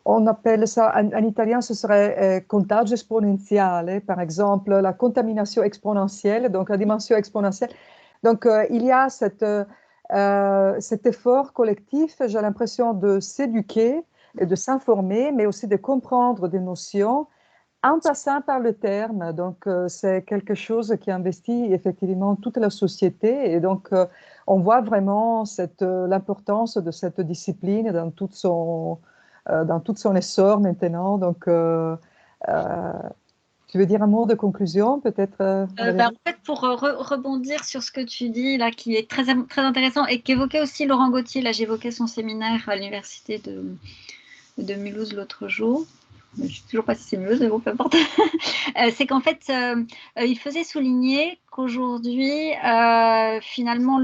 on appelle ça, en italien, ce serait contagio esponenziale, par exemple, la contamination exponentielle, donc la dimension exponentielle. Donc, il y a cet effort collectif, j'ai l'impression, de s'éduquer et de s'informer, mais aussi de comprendre des notions en passant par le terme. Donc, c'est quelque chose qui investit effectivement toute la société. Et donc, on voit vraiment l'importance de cette discipline dans tout son essor maintenant. Donc, tu veux dire un mot de conclusion, peut-être, En fait, pour rebondir sur ce que tu dis, là, qui est très, très intéressant et qu'évoquait aussi Laurent Gauthier, là, j'évoquais son séminaire à l'université de Mulhouse l'autre jour. Je ne sais toujours pas si c'est Mulhouse, mais bon, peu importe. C'est qu'en fait, il faisait souligner qu'aujourd'hui, finalement,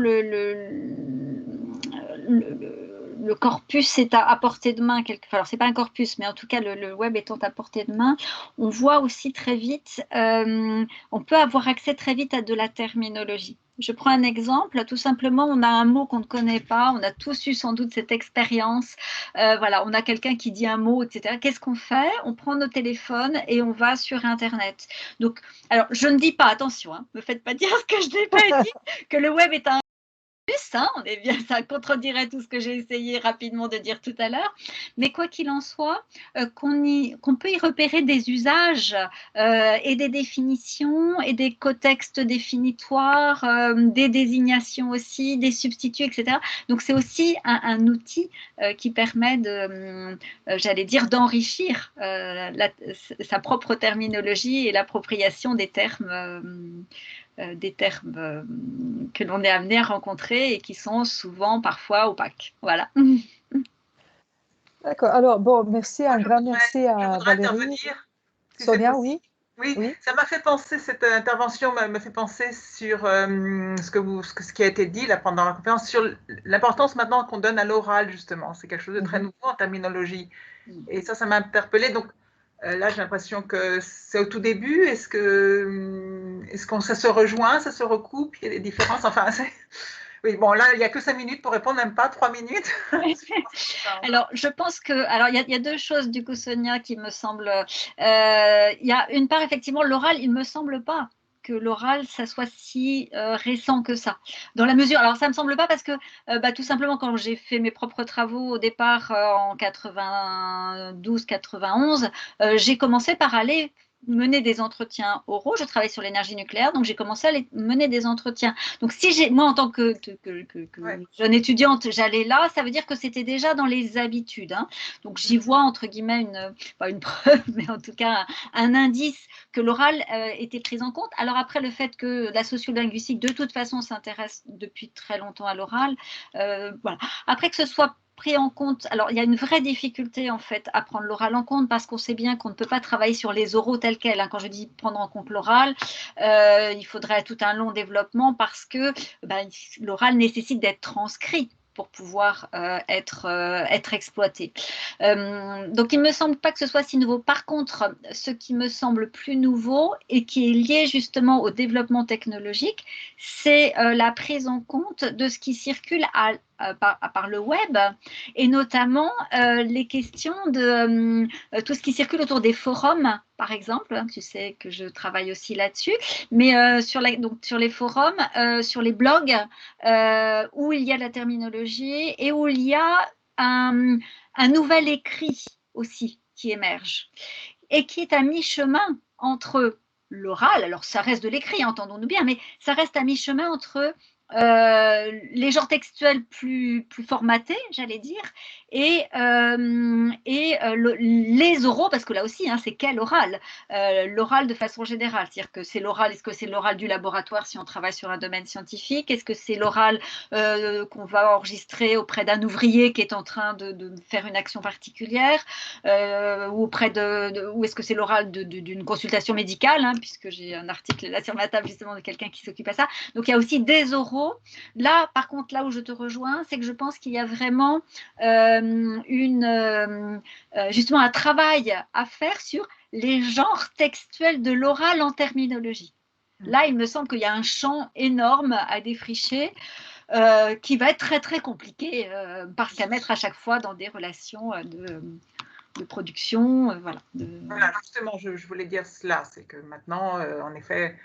le corpus est à portée de main. Alors, ce n'est pas un corpus, mais en tout cas, le web étant à portée de main, on voit aussi très vite, on peut avoir accès très vite à de la terminologie. Je prends un exemple, tout simplement, on a un mot qu'on ne connaît pas, on a tous eu sans doute cette expérience, voilà, on a quelqu'un qui dit un mot, etc. Qu'est-ce qu'on fait? On prend nos téléphones et on va sur Internet. Donc, alors, je ne dis pas, attention, hein, ne me faites pas dire ce que je n'ai pas dit, que le web est un hein, on est bien, ça contredirait tout ce que j'ai essayé rapidement de dire tout à l'heure. Mais quoi qu'il en soit, qu'on peut y repérer des usages et des définitions et des cotextes définitoires, des désignations aussi, des substituts, etc. Donc c'est aussi un outil qui permet de, j'allais dire, d'enrichir sa propre terminologie et l'appropriation des termes que l'on est amené à rencontrer et qui sont souvent parfois opaques. Voilà. D'accord. Alors, bon, merci, Moi, un grand merci je à voudrais Valérie. intervenir, si c'est Sonia, possible. oui? Oui, Oui? ça m'a fait penser, cette intervention me fait penser sur ce qui a été dit là, pendant la conférence, sur l'importance maintenant qu'on donne à l'oral, justement. C'est quelque chose de très nouveau en terminologie. Et ça m'a interpellée. Donc là, j'ai l'impression que c'est au tout début. Est-ce que ça se rejoint, ça se recoupe, il y a des différences? Enfin, oui, bon, là, il n'y a que 5 minutes pour répondre, même pas 3 minutes. Alors, je pense que, alors, il y a deux choses du coup, Sonia, qui me semblent. Il y a une part, effectivement, l'oral, il me semble pas que l'oral, ça soit si récent que ça. Dans la mesure, alors ça me semble pas parce que, tout simplement, quand j'ai fait mes propres travaux au départ en 92-91, j'ai commencé par aller mener des entretiens oraux. Je travaille sur l'énergie nucléaire, donc j'ai commencé à mener des entretiens. Donc si moi en tant que Ouais. jeune étudiante, j'allais là, ça veut dire que c'était déjà dans les habitudes. Hein. Donc j'y vois entre guillemets pas une preuve, mais en tout cas un indice que l'oral était pris en compte. Alors après, le fait que la sociolinguistique de toute façon s'intéresse depuis très longtemps à l'oral, voilà. Après que ce soit pris en compte. Alors, il y a une vraie difficulté, en fait, à prendre l'oral en compte parce qu'on sait bien qu'on ne peut pas travailler sur les oraux tels quels. Hein. Quand je dis prendre en compte l'oral, il faudrait tout un long développement parce que l'oral nécessite d'être transcrit pour pouvoir être exploité. Donc, il ne me semble pas que ce soit si nouveau. Par contre, ce qui me semble plus nouveau et qui est lié justement au développement technologique, c'est la prise en compte de ce qui circule par le web et notamment les questions de tout ce qui circule autour des forums, par exemple. Tu sais que je travaille aussi là-dessus, mais donc, sur les forums, sur les blogs où il y a de la terminologie et où il y a un nouvel écrit aussi qui émerge et qui est à mi-chemin entre l'oral, alors ça reste de l'écrit, entendons-nous bien, mais ça reste à mi-chemin entre les genres textuels plus formatés, j'allais dire, et les oraux, parce que là aussi, hein, c'est quel oral? L'oral de façon générale, c'est-à-dire que c'est l'oral, est-ce que c'est l'oral du laboratoire si on travaille sur un domaine scientifique? Est-ce que c'est l'oral qu'on va enregistrer auprès d'un ouvrier qui est en train de faire une action particulière? Ou ou est-ce que c'est l'oral d'une consultation médicale, hein, puisque j'ai un article là sur ma table justement de quelqu'un qui s'occupe à ça. Donc il y a aussi des oraux. Là, par contre, là où je te rejoins, c'est que je pense qu'il y a vraiment justement un travail à faire sur les genres textuels de l'oral en terminologie. Là, il me semble qu'il y a un champ énorme à défricher qui va être très très compliqué parce qu'à mettre à chaque fois dans des relations de production. Voilà, Voilà, justement, je voulais dire cela, c'est que maintenant, en effet,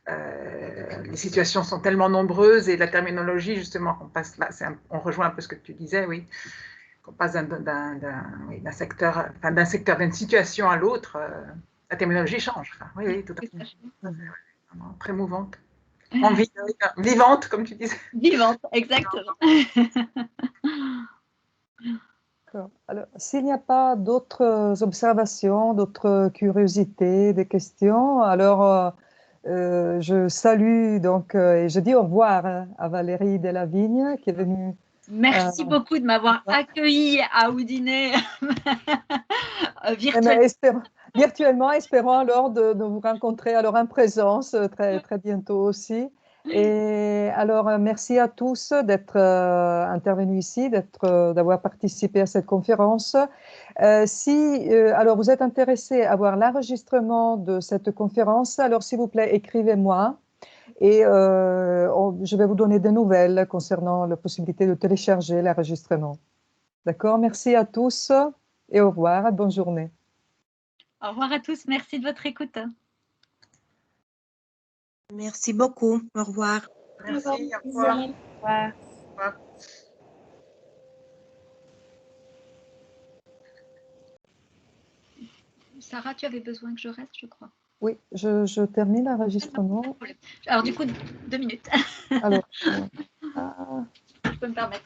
les situations sont tellement nombreuses et la terminologie, justement, qu'on passe là, on rejoint un peu ce que tu disais, oui, qu'on passe d'un secteur, enfin, d'une situation à l'autre, la terminologie change. Enfin, oui, oui, tout à fait. Vraiment très mouvante. Vivante, comme tu disais. Vivante, exactement. Alors, s'il n'y a pas d'autres observations, d'autres curiosités, des questions, alors je salue donc et je dis au revoir à Valérie Delavigne qui est venue. Merci beaucoup de m'avoir accueillie à Oudinet virtuellement. Virtuellement, espérons alors de vous rencontrer alors en présence très, très bientôt aussi. Et alors, merci à tous d'être intervenus ici, d'avoir participé à cette conférence. Si alors vous êtes intéressé à voir l'enregistrement de cette conférence, alors s'il vous plaît, écrivez-moi. Et je vais vous donner des nouvelles concernant la possibilité de télécharger l'enregistrement. D'accord? Merci à tous et au revoir. Bonne journée. Au revoir à tous. Merci de votre écoute. Merci beaucoup. Au revoir. Merci, au revoir. Au revoir. Au revoir. Sarah, tu avais besoin que je reste, je crois. Oui, je termine l'enregistrement. Alors, du coup, 2 minutes. Alors, Je peux me permettre.